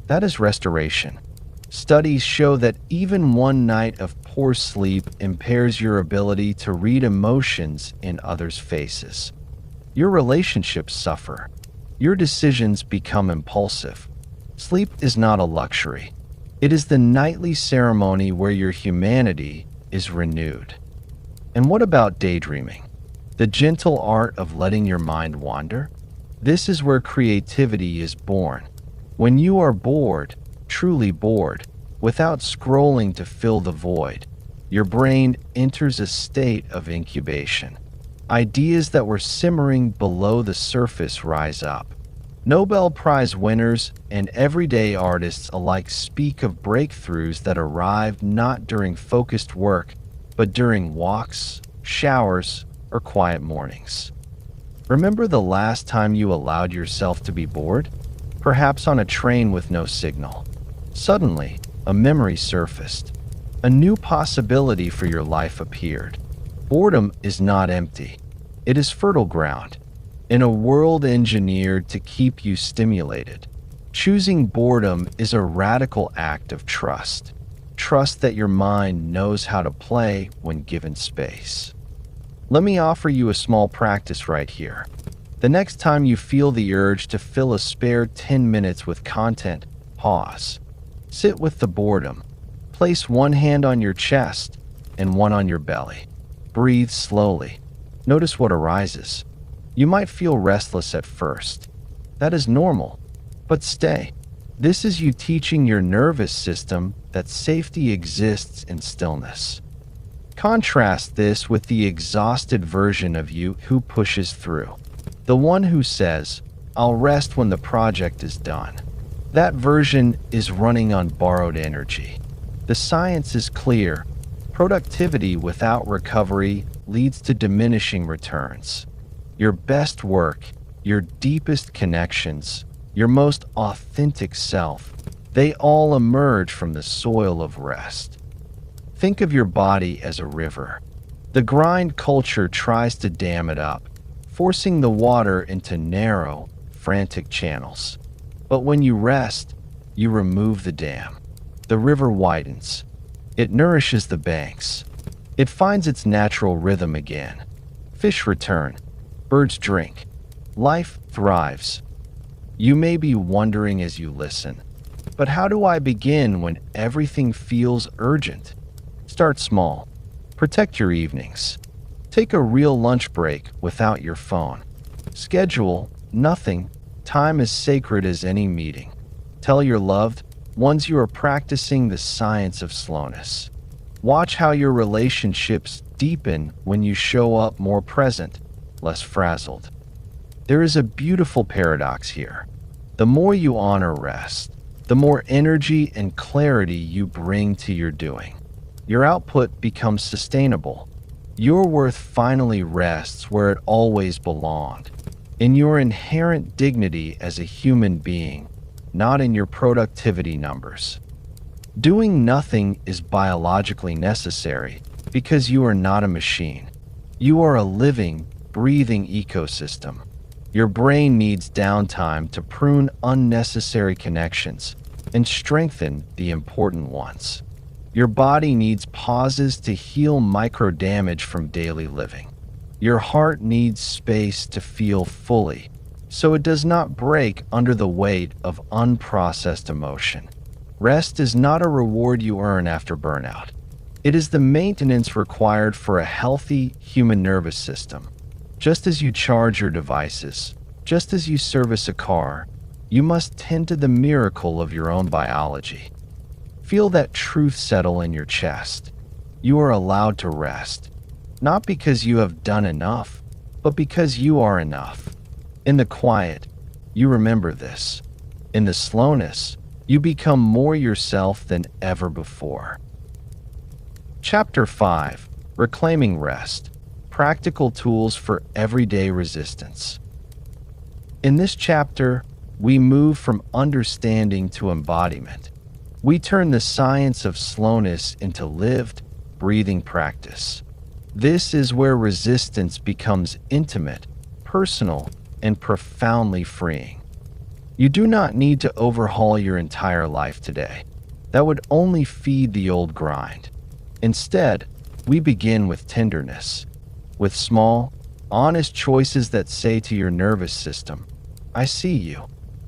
That is restoration. Studies show that even one night of poor sleep impairs your ability to read emotions in others' faces. Your relationships suffer. Your decisions become impulsive. Sleep is not a luxury. It is the nightly ceremony where your humanity is renewed. And what about daydreaming? The gentle art of letting your mind wander? This is where creativity is born. When you are bored, truly bored, without scrolling to fill the void, your brain enters a state of incubation. Ideas that were simmering below the surface rise up. Nobel Prize winners and everyday artists alike speak of breakthroughs that arrived not during focused work, but during walks, showers, or quiet mornings. Remember the last time you allowed yourself to be bored? Perhaps on a train with no signal. Suddenly, a memory surfaced. A new possibility for your life appeared. Boredom is not empty. It is fertile ground. In a world engineered to keep you stimulated, choosing boredom is a radical act of trust. Trust that your mind knows how to play when given space. Let me offer you a small practice right here. The next time you feel the urge to fill a spare 10 minutes with content, pause. Sit with the boredom. Place one hand on your chest and one on your belly. Breathe slowly. Notice what arises. You might feel restless at first. That is normal, but stay. This is you teaching your nervous system that safety exists in stillness. Contrast this with the exhausted version of you who pushes through. The one who says, "I'll rest when the project is done." That version is running on borrowed energy. The science is clear. Productivity without recovery leads to diminishing returns. Your best work, your deepest connections, your most authentic self, they all emerge from the soil of rest. Think of your body as a river. The grind culture tries to dam it up, forcing the water into narrow, frantic channels. But when you rest, you remove the dam. The river widens. It nourishes the banks. It finds its natural rhythm again. Fish return. Birds drink. Life thrives. You may be wondering as you listen, but how do I begin when everything feels urgent? Start small. Protect your evenings. Take a real lunch break without your phone. Schedule nothing. Time is sacred as any meeting. Tell your loved ones you are practicing the science of slowness. Watch how your relationships deepen when you show up more present, less frazzled. There is a beautiful paradox here. The more you honor rest, the more energy and clarity you bring to your doing. Your output becomes sustainable. Your worth finally rests where it always belonged, in your inherent dignity as a human being, not in your productivity numbers. Doing nothing is biologically necessary because you are not a machine. You are a living, breathing ecosystem. Your brain needs downtime to prune unnecessary connections and strengthen the important ones. Your body needs pauses to heal micro-damage from daily living. Your heart needs space to feel fully, so it does not break under the weight of unprocessed emotion. Rest is not a reward you earn after burnout. It is the maintenance required for a healthy human nervous system. Just as you charge your devices, just as you service a car, you must tend to the miracle of your own biology. Feel that truth settle in your chest. You are allowed to rest, not because you have done enough, but because you are enough. In the quiet, you remember this. In the slowness, you become more yourself than ever before. Chapter 5: Reclaiming Rest. Practical Tools for Everyday Resistance. In this chapter, we move from understanding to embodiment. We turn the science of slowness into lived, breathing practice. This is where resistance becomes intimate, personal, and profoundly freeing. You do not need to overhaul your entire life today. That would only feed the old grind. Instead, we begin with tenderness, with small, honest choices that say to your nervous system, I see you.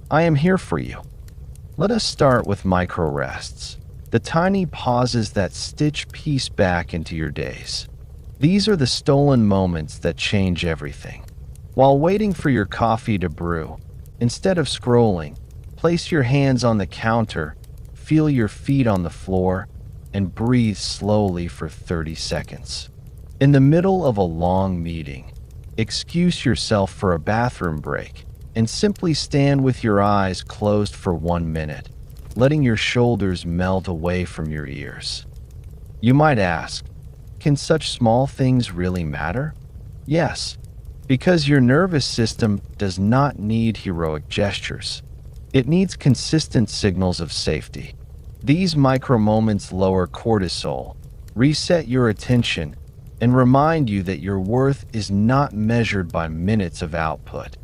I am here for you. Let us start with micro rests, the tiny pauses that stitch peace back into your days. These are the stolen moments that change everything. While waiting for your coffee to brew, instead of scrolling, place your hands on the counter, feel your feet on the floor, and breathe slowly for 30 seconds. In the middle of a long meeting, excuse yourself for a bathroom break and simply stand with your eyes closed for 1 minute, letting your shoulders melt away from your ears. You might ask, can such small things really matter? Yes, because your nervous system does not need heroic gestures. It needs consistent signals of safety. These micro moments lower cortisol, reset your attention, and remind you that your worth is not measured by minutes of output.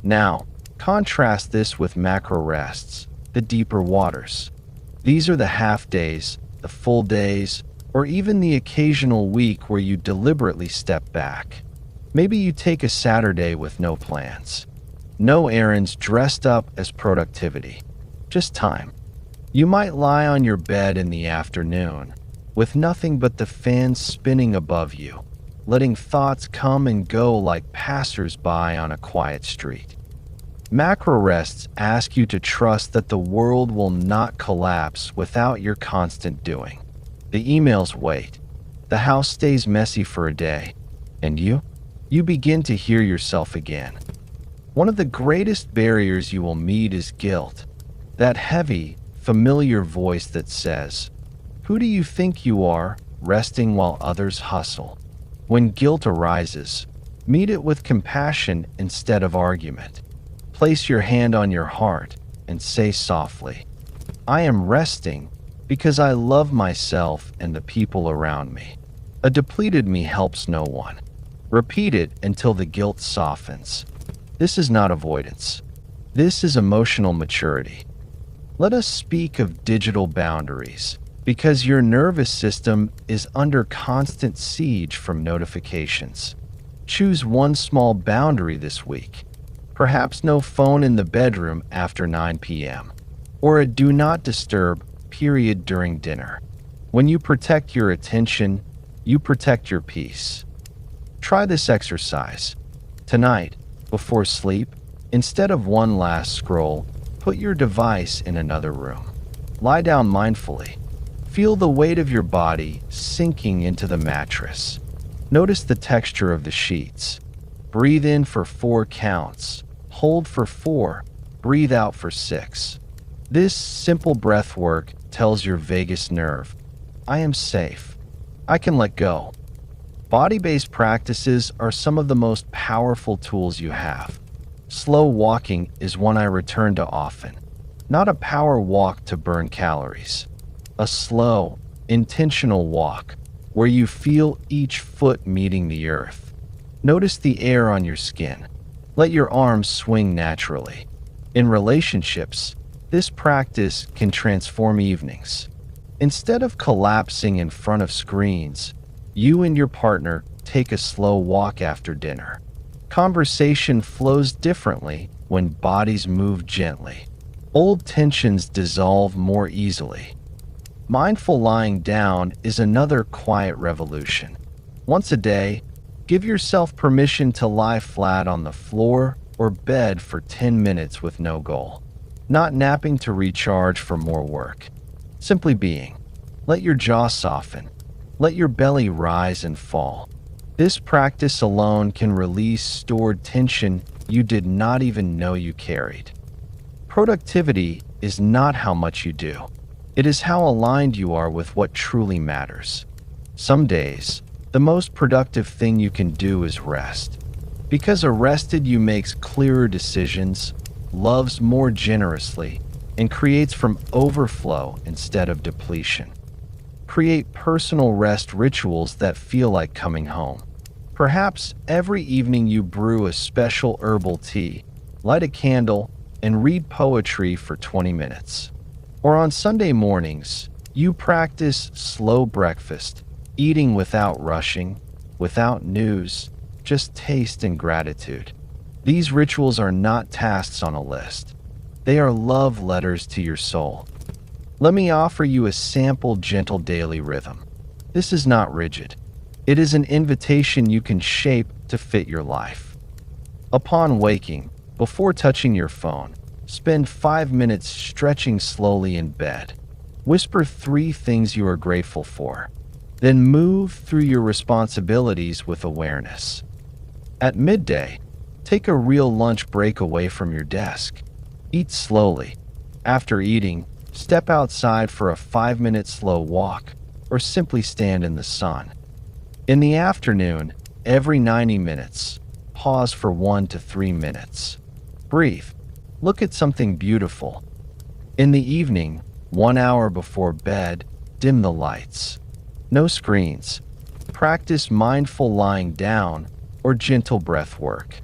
Now, contrast this with macro rests, the deeper waters. These are the half days, the full days, or even the occasional week where you deliberately step back. Maybe you take a Saturday with no plans. No errands dressed up as productivity. Just time. You might lie on your bed in the afternoon, with nothing but the fans spinning above you, letting thoughts come and go like passers-by on a quiet street. Macro rests ask you to trust that the world will not collapse without your constant doing. The emails wait. The house stays messy for a day. And you begin to hear yourself again. One of the greatest barriers you will meet is guilt. That heavy, familiar voice that says, who do you think you are, resting while others hustle? When guilt arises, meet it with compassion instead of argument. Place your hand on your heart and say softly, I am resting because I love myself and the people around me. A depleted me helps no one. Repeat it until the guilt softens. This is not avoidance. This is emotional maturity. Let us speak of digital boundaries, because your nervous system is under constant siege from notifications. Choose one small boundary this week. Perhaps no phone in the bedroom after 9 p.m. or a do not disturb period during dinner. When you protect your attention, you protect your peace. Try this exercise. Tonight, before sleep, instead of one last scroll, put your device in another room. Lie down mindfully. Feel the weight of your body sinking into the mattress. Notice the texture of the sheets. Breathe in for 4 counts. Hold for 4. Breathe out for 6. This simple breath work tells your vagus nerve, I am safe. I can let go. Body-based practices are some of the most powerful tools you have. Slow walking is one I return to often. Not a power walk to burn calories. A slow, intentional walk where you feel each foot meeting the earth. Notice the air on your skin. Let your arms swing naturally. In relationships, this practice can transform evenings. Instead of collapsing in front of screens, you and your partner take a slow walk after dinner. Conversation flows differently when bodies move gently. Old tensions dissolve more easily. Mindful lying down is another quiet revolution. Once a day, give yourself permission to lie flat on the floor or bed for 10 minutes with no goal. Not napping to recharge for more work. Simply being. Let your jaw soften. Let your belly rise and fall. This practice alone can release stored tension you did not even know you carried. Productivity is not how much you do. It is how aligned you are with what truly matters. Some days, the most productive thing you can do is rest. Because a rested you makes clearer decisions, loves more generously, and creates from overflow instead of depletion. Create personal rest rituals that feel like coming home. Perhaps every evening you brew a special herbal tea, light a candle, and read poetry for 20 minutes. Or on Sunday mornings, you practice slow breakfast, eating without rushing, without news, just taste and gratitude. These rituals are not tasks on a list. They are love letters to your soul. Let me offer you a sample gentle daily rhythm. This is not rigid. It is an invitation you can shape to fit your life. Upon waking, before touching your phone, spend 5 minutes stretching slowly in bed. Whisper 3 things you are grateful for. Then move through your responsibilities with awareness. At midday, take a real lunch break away from your desk. Eat slowly. After eating, step outside for a 5-minute slow walk, or simply stand in the sun. In the afternoon, every 90 minutes, pause for 1 to 3 minutes. Breathe. Look at something beautiful. In the evening, 1 hour before bed, dim the lights. No screens. Practice mindful lying down or gentle breath work.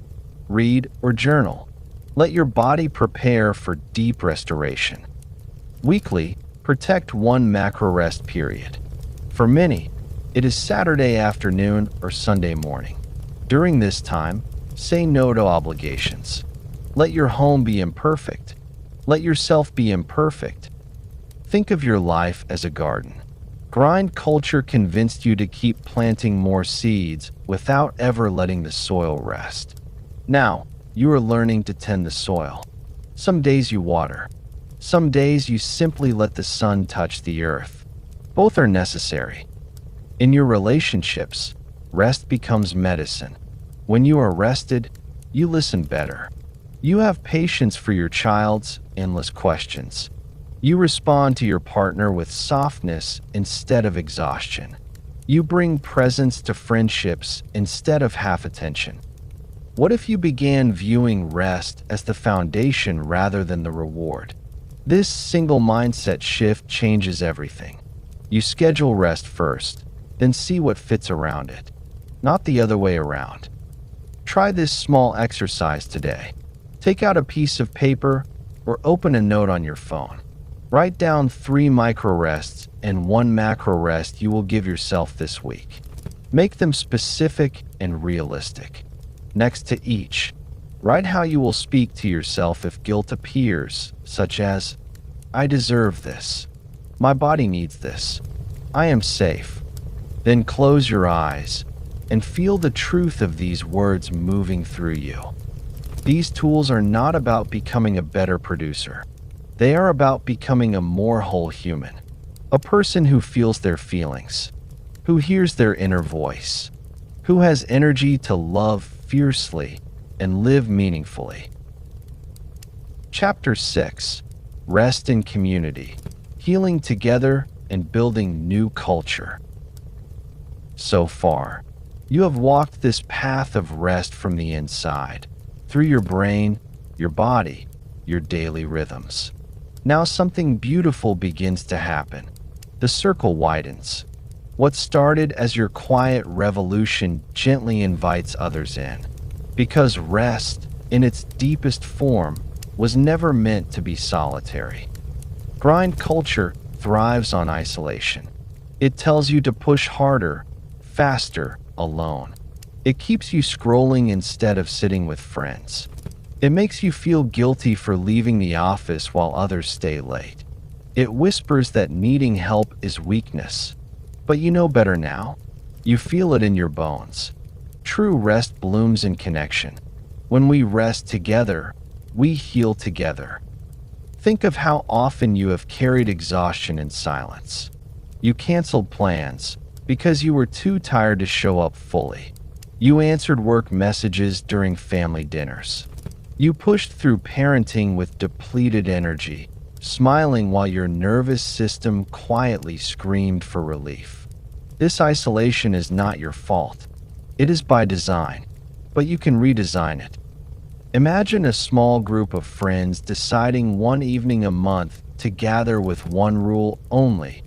Read or journal. Let your body prepare for deep restoration. Weekly, protect 1 macro rest period. For many, it is Saturday afternoon or Sunday morning. During this time, say no to obligations. Let your home be imperfect. Let yourself be imperfect. Think of your life as a garden. Grind culture convinced you to keep planting more seeds without ever letting the soil rest. Now, you are learning to tend the soil. Some days you water. Some days you simply let the sun touch the earth. Both are necessary. In your relationships, rest becomes medicine. When you are rested, you listen better. You have patience for your child's endless questions. You respond to your partner with softness instead of exhaustion. You bring presence to friendships instead of half attention. What if you began viewing rest as the foundation rather than the reward? This single mindset shift changes everything. You schedule rest first, then see what fits around it, not the other way around. Try this small exercise today. Take out a piece of paper or open a note on your phone. Write down 3 micro rests and 1 macro rest you will give yourself this week. Make them specific and realistic. Next to each, write how you will speak to yourself if guilt appears, such as, I deserve this. My body needs this. I am safe. Then close your eyes and feel the truth of these words moving through you. These tools are not about becoming a better producer. They are about becoming a more whole human, a person who feels their feelings, who hears their inner voice, who has energy to love fiercely and live meaningfully. Chapter 6: Rest in Community, Healing Together and Building New Culture. So far, you have walked this path of rest from the inside, through your brain, your body, your daily rhythms. Now something beautiful begins to happen. The circle widens. What started as your quiet revolution gently invites others in. Because rest, in its deepest form, was never meant to be solitary. Grind culture thrives on isolation. It tells you to push harder, faster, alone. It keeps you scrolling instead of sitting with friends. It makes you feel guilty for leaving the office while others stay late. It whispers that needing help is weakness. But you know better now. You feel it in your bones. True rest blooms in connection. When we rest together, we heal together. Think of how often you have carried exhaustion in silence. You canceled plans because you were too tired to show up fully. You answered work messages during family dinners. You pushed through parenting with depleted energy, smiling while your nervous system quietly screamed for relief. This isolation is not your fault. It is by design, but you can redesign it. Imagine a small group of friends deciding one evening a month to gather with one rule only: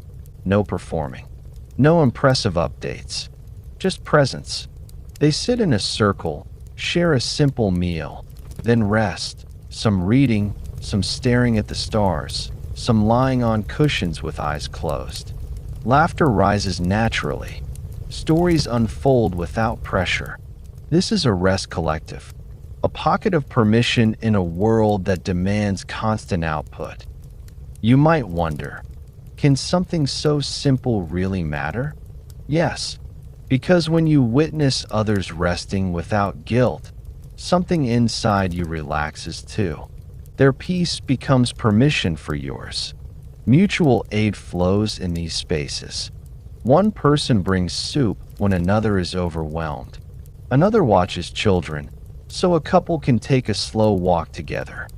no performing, no impressive updates, just presence. They sit in a circle, share a simple meal, then rest, some reading, some staring at the stars, some lying on cushions with eyes closed. Laughter rises naturally. Stories unfold without pressure. This is a rest collective, a pocket of permission in a world that demands constant output. You might wonder, can something so simple really matter? Yes, because when you witness others resting without guilt, something inside you relaxes too. Their peace becomes permission for yours. Mutual aid flows in these spaces. One person brings soup when another is overwhelmed. Another watches children, so a couple can take a slow walk together.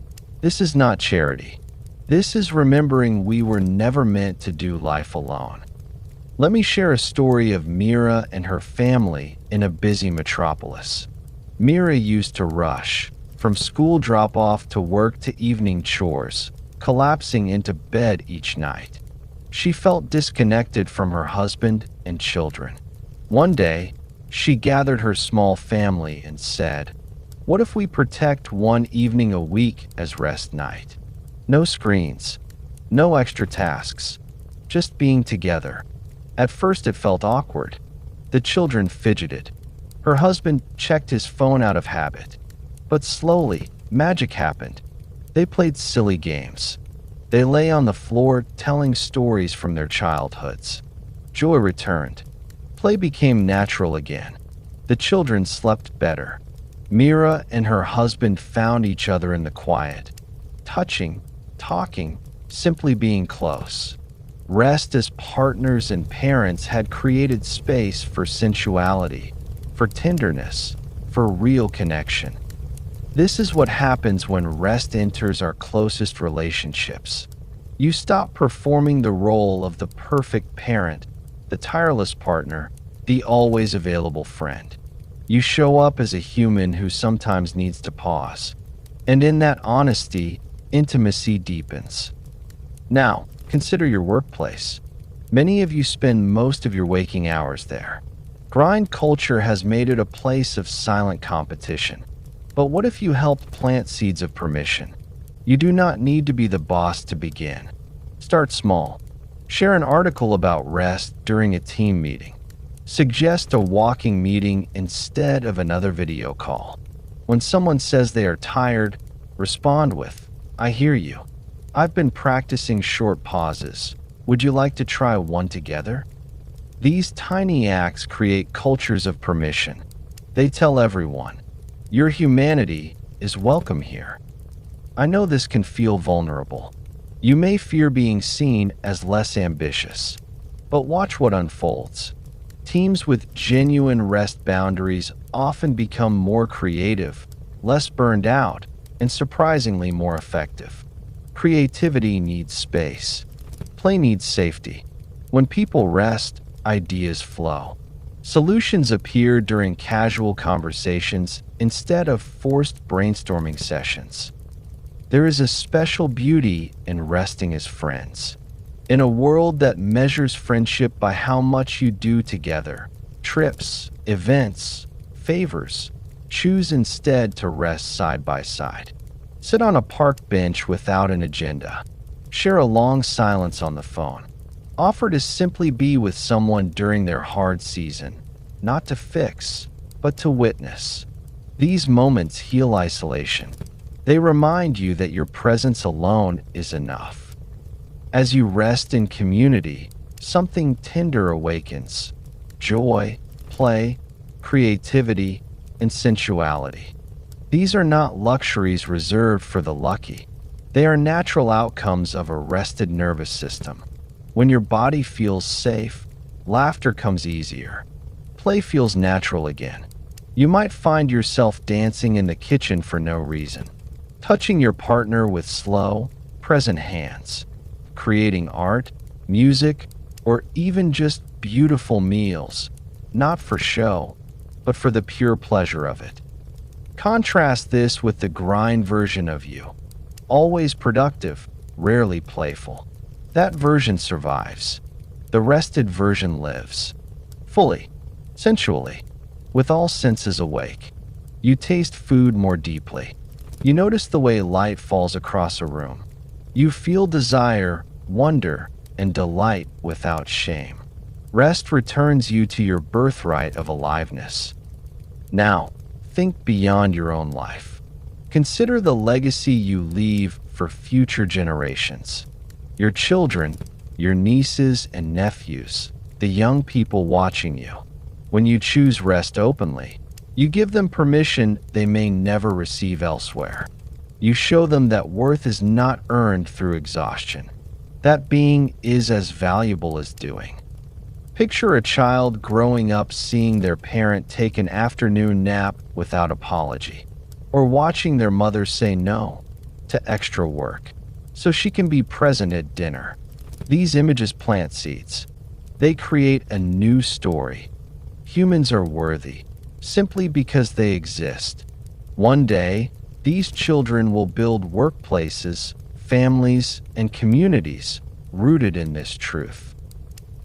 This is not charity. This is remembering we were never meant to do life alone. Let me share a story of Mira and her family in a busy metropolis. Mira used to rush, from school drop-off to work to evening chores, collapsing into bed each night. She felt disconnected from her husband and children. One day, she gathered her small family and said, "What if we protect one evening a week as rest night? No screens, no extra tasks, just being together." At first it felt awkward. The children fidgeted. Her husband checked his phone out of habit. But slowly, magic happened. They played silly games. They lay on the floor telling stories from their childhoods. Joy returned. Play became natural again. The children slept better. Mira and her husband found each other in the quiet, touching, talking, simply being close. Rest as partners and parents had created space for sensuality, for tenderness, for real connection. This is what happens when rest enters our closest relationships. You stop performing the role of the perfect parent, the tireless partner, the always available friend. You show up as a human who sometimes needs to pause. And in that honesty, intimacy deepens. Now, consider your workplace. Many of you spend most of your waking hours there. Grind culture has made it a place of silent competition. But what if you helped plant seeds of permission? You do not need to be the boss to begin. Start small. Share an article about rest during a team meeting. Suggest a walking meeting instead of another video call. When someone says they are tired, respond with, "I hear you. I've been practicing short pauses. Would you like to try one together?" These tiny acts create cultures of permission. They tell everyone, your humanity is welcome here. I know this can feel vulnerable. You may fear being seen as less ambitious. But watch what unfolds. Teams with genuine rest boundaries often become more creative, less burned out, and surprisingly more effective. Creativity needs space. Play needs safety. When people rest, ideas flow. Solutions appear during casual conversations instead of forced brainstorming sessions. There is a special beauty in resting as friends. In a world that measures friendship by how much you do together, trips, events, favors, choose instead to rest side by side. Sit on a park bench without an agenda. Share a long silence on the phone. Offer to simply be with someone during their hard season, not to fix, but to witness. These moments heal isolation. They remind you that your presence alone is enough. As you rest in community, something tender awakens. Joy, play, creativity, and sensuality. These are not luxuries reserved for the lucky. They are natural outcomes of a rested nervous system. When your body feels safe, laughter comes easier. Play feels natural again. You might find yourself dancing in the kitchen for no reason, touching your partner with slow, present hands, creating art, music, or even just beautiful meals, not for show, but for the pure pleasure of it. Contrast this with the grind version of you, always productive, rarely playful. That version survives. The rested version lives. Fully, sensually, with all senses awake. You taste food more deeply. You notice the way light falls across a room. You feel desire, wonder, and delight without shame. Rest returns you to your birthright of aliveness. Now, think beyond your own life. Consider the legacy you leave for future generations. Your children, your nieces and nephews, the young people watching you. When you choose rest openly, you give them permission they may never receive elsewhere. You show them that worth is not earned through exhaustion. That being is as valuable as doing. Picture a child growing up seeing their parent take an afternoon nap without apology, or watching their mother say no to extra work so she can be present at dinner. These images plant seeds. They create a new story. Humans are worthy simply because they exist. One day, these children will build workplaces, families, and communities rooted in this truth.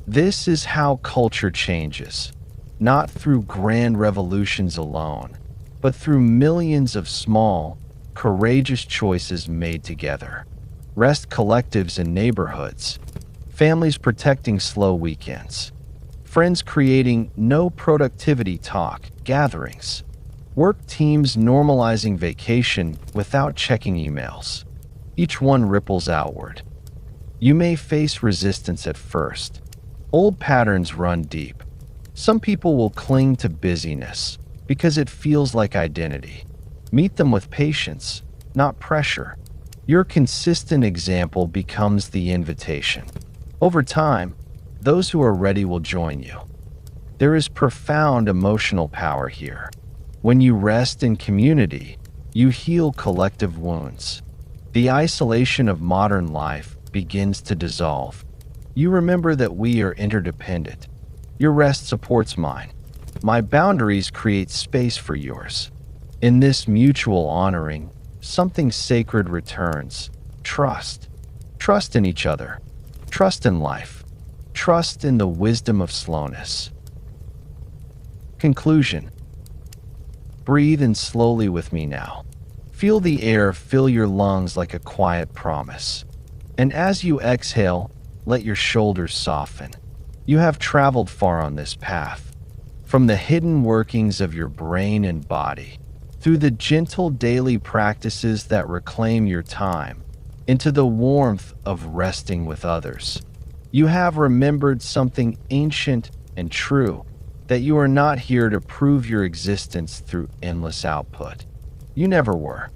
This is how culture changes, not through grand revolutions alone, but through millions of small, courageous choices made together. Rest collectives in neighborhoods, families protecting slow weekends, friends creating no productivity talk gatherings, work teams normalizing vacation without checking emails. Each one ripples outward. You may face resistance at first. Old patterns run deep. Some people will cling to busyness because it feels like identity. Meet them with patience, not pressure. Your consistent example becomes the invitation. Over time, those who are ready will join you. There is profound emotional power here. When you rest in community, you heal collective wounds. The isolation of modern life begins to dissolve. You remember that we are interdependent. Your rest supports mine. My boundaries create space for yours. In this mutual honoring, something sacred returns. Trust. Trust in each other. Trust in life. Trust in the wisdom of slowness. Conclusion. Breathe in slowly with me now. Feel the air fill your lungs like a quiet promise. And as you exhale, let your shoulders soften. You have traveled far on this path. From the hidden workings of your brain and body, through the gentle daily practices that reclaim your time, into the warmth of resting with others. You have remembered something ancient and true, that you are not here to prove your existence through endless output. You never were.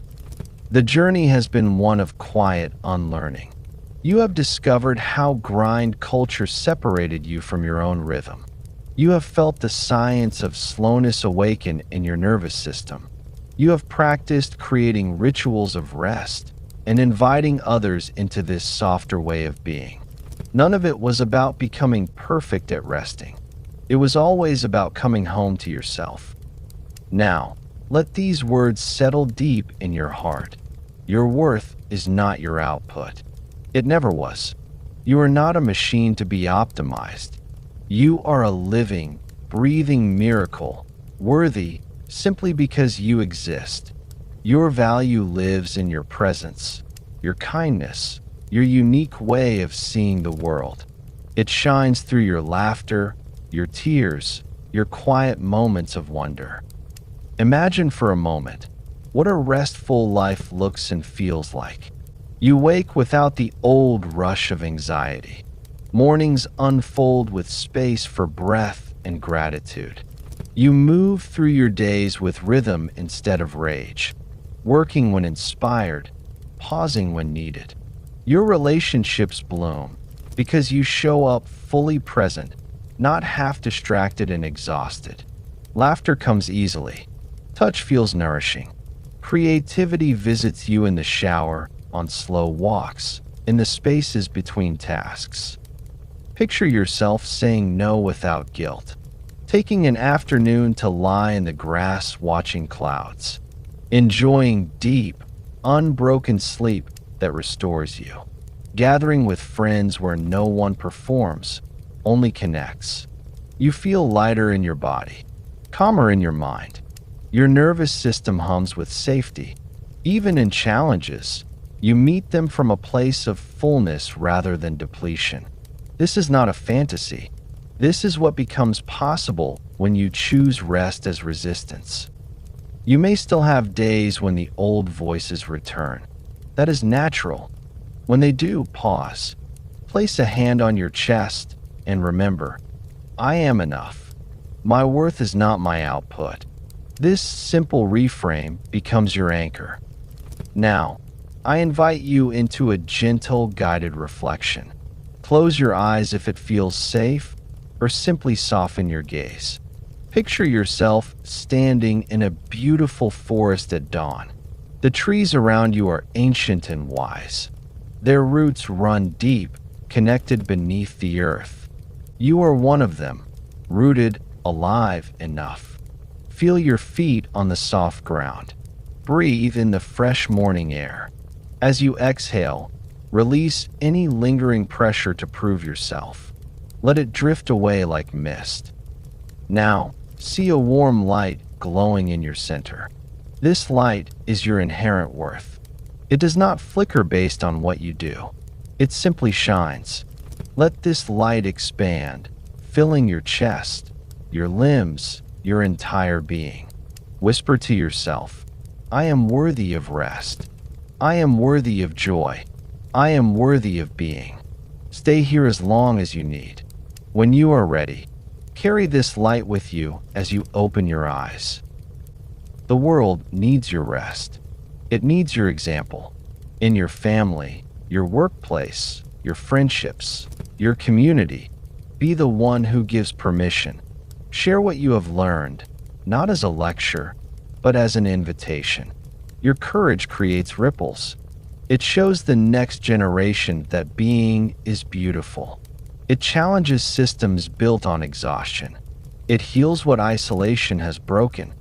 The journey has been one of quiet unlearning. You have discovered how grind culture separated you from your own rhythm. You have felt the science of slowness awaken in your nervous system. You have practiced creating rituals of rest and inviting others into this softer way of being. None of it was about becoming perfect at resting. It was always about coming home to yourself. Now, let these words settle deep in your heart. Your worth is not your output. It never was. You are not a machine to be optimized. You are a living, breathing miracle, worthy simply because you exist. Your value lives in your presence, your kindness, your unique way of seeing the world. It shines through your laughter, your tears, your quiet moments of wonder. Imagine for a moment what a restful life looks and feels like. You wake without the old rush of anxiety. Mornings unfold with space for breath and gratitude. You move through your days with rhythm instead of rage, working when inspired, pausing when needed. Your relationships bloom because you show up fully present, not half distracted and exhausted. Laughter comes easily. Touch feels nourishing. Creativity visits you in the shower, on slow walks, in the spaces between tasks. Picture yourself saying no without guilt, taking an afternoon to lie in the grass watching clouds. enjoying deep, unbroken sleep that restores you, gathering with friends where no one performs, only connects. You feel lighter in your body, calmer in your mind. Your nervous system hums with safety. Even in challenges, you meet them from a place of fullness rather than depletion. This is not a fantasy. This is what becomes possible when you choose rest as resistance. You may still have days when the old voices return. That is natural. When they do, pause. Place a hand on your chest and remember, I am enough. My worth is not my output. This simple reframe becomes your anchor. Now, I invite you into a gentle, guided reflection. Close your eyes if it feels safe, or simply soften your gaze. Picture yourself standing in a beautiful forest at dawn. The trees around you are ancient and wise. Their roots run deep, connected beneath the earth. You are one of them, rooted, alive enough. Feel your feet on the soft ground. Breathe in the fresh morning air. As you exhale, release any lingering pressure to prove yourself. Let it drift away like mist. Now, see a warm light glowing in your center. This light is your inherent worth. It does not flicker based on what you do. It simply shines. Let this light expand, filling your chest, your limbs, your entire being. Whisper to yourself, I am worthy of rest. I am worthy of joy. I am worthy of being. Stay here as long as you need. When you are ready, carry this light with you as you open your eyes. The world needs your rest. It needs your example. In your family, your workplace, your friendships, your community, be the one who gives permission. Share what you have learned, not as a lecture, but as an invitation. Your courage creates ripples. It shows the next generation that being is beautiful. It challenges systems built on exhaustion. It heals what isolation has broken.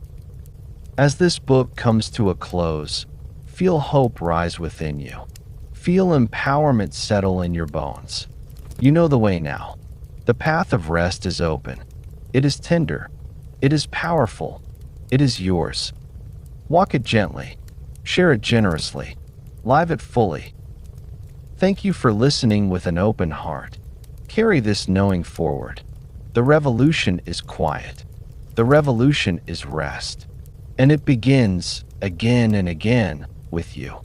As this book comes to a close, feel hope rise within you. Feel empowerment settle in your bones. You know the way now. The path of rest is open. It is tender. It is powerful. It is yours. Walk it gently. Share it generously. Live it fully. Thank you for listening with an open heart. Carry this knowing forward. The revolution is quiet. The revolution is rest. And it begins again and again with you.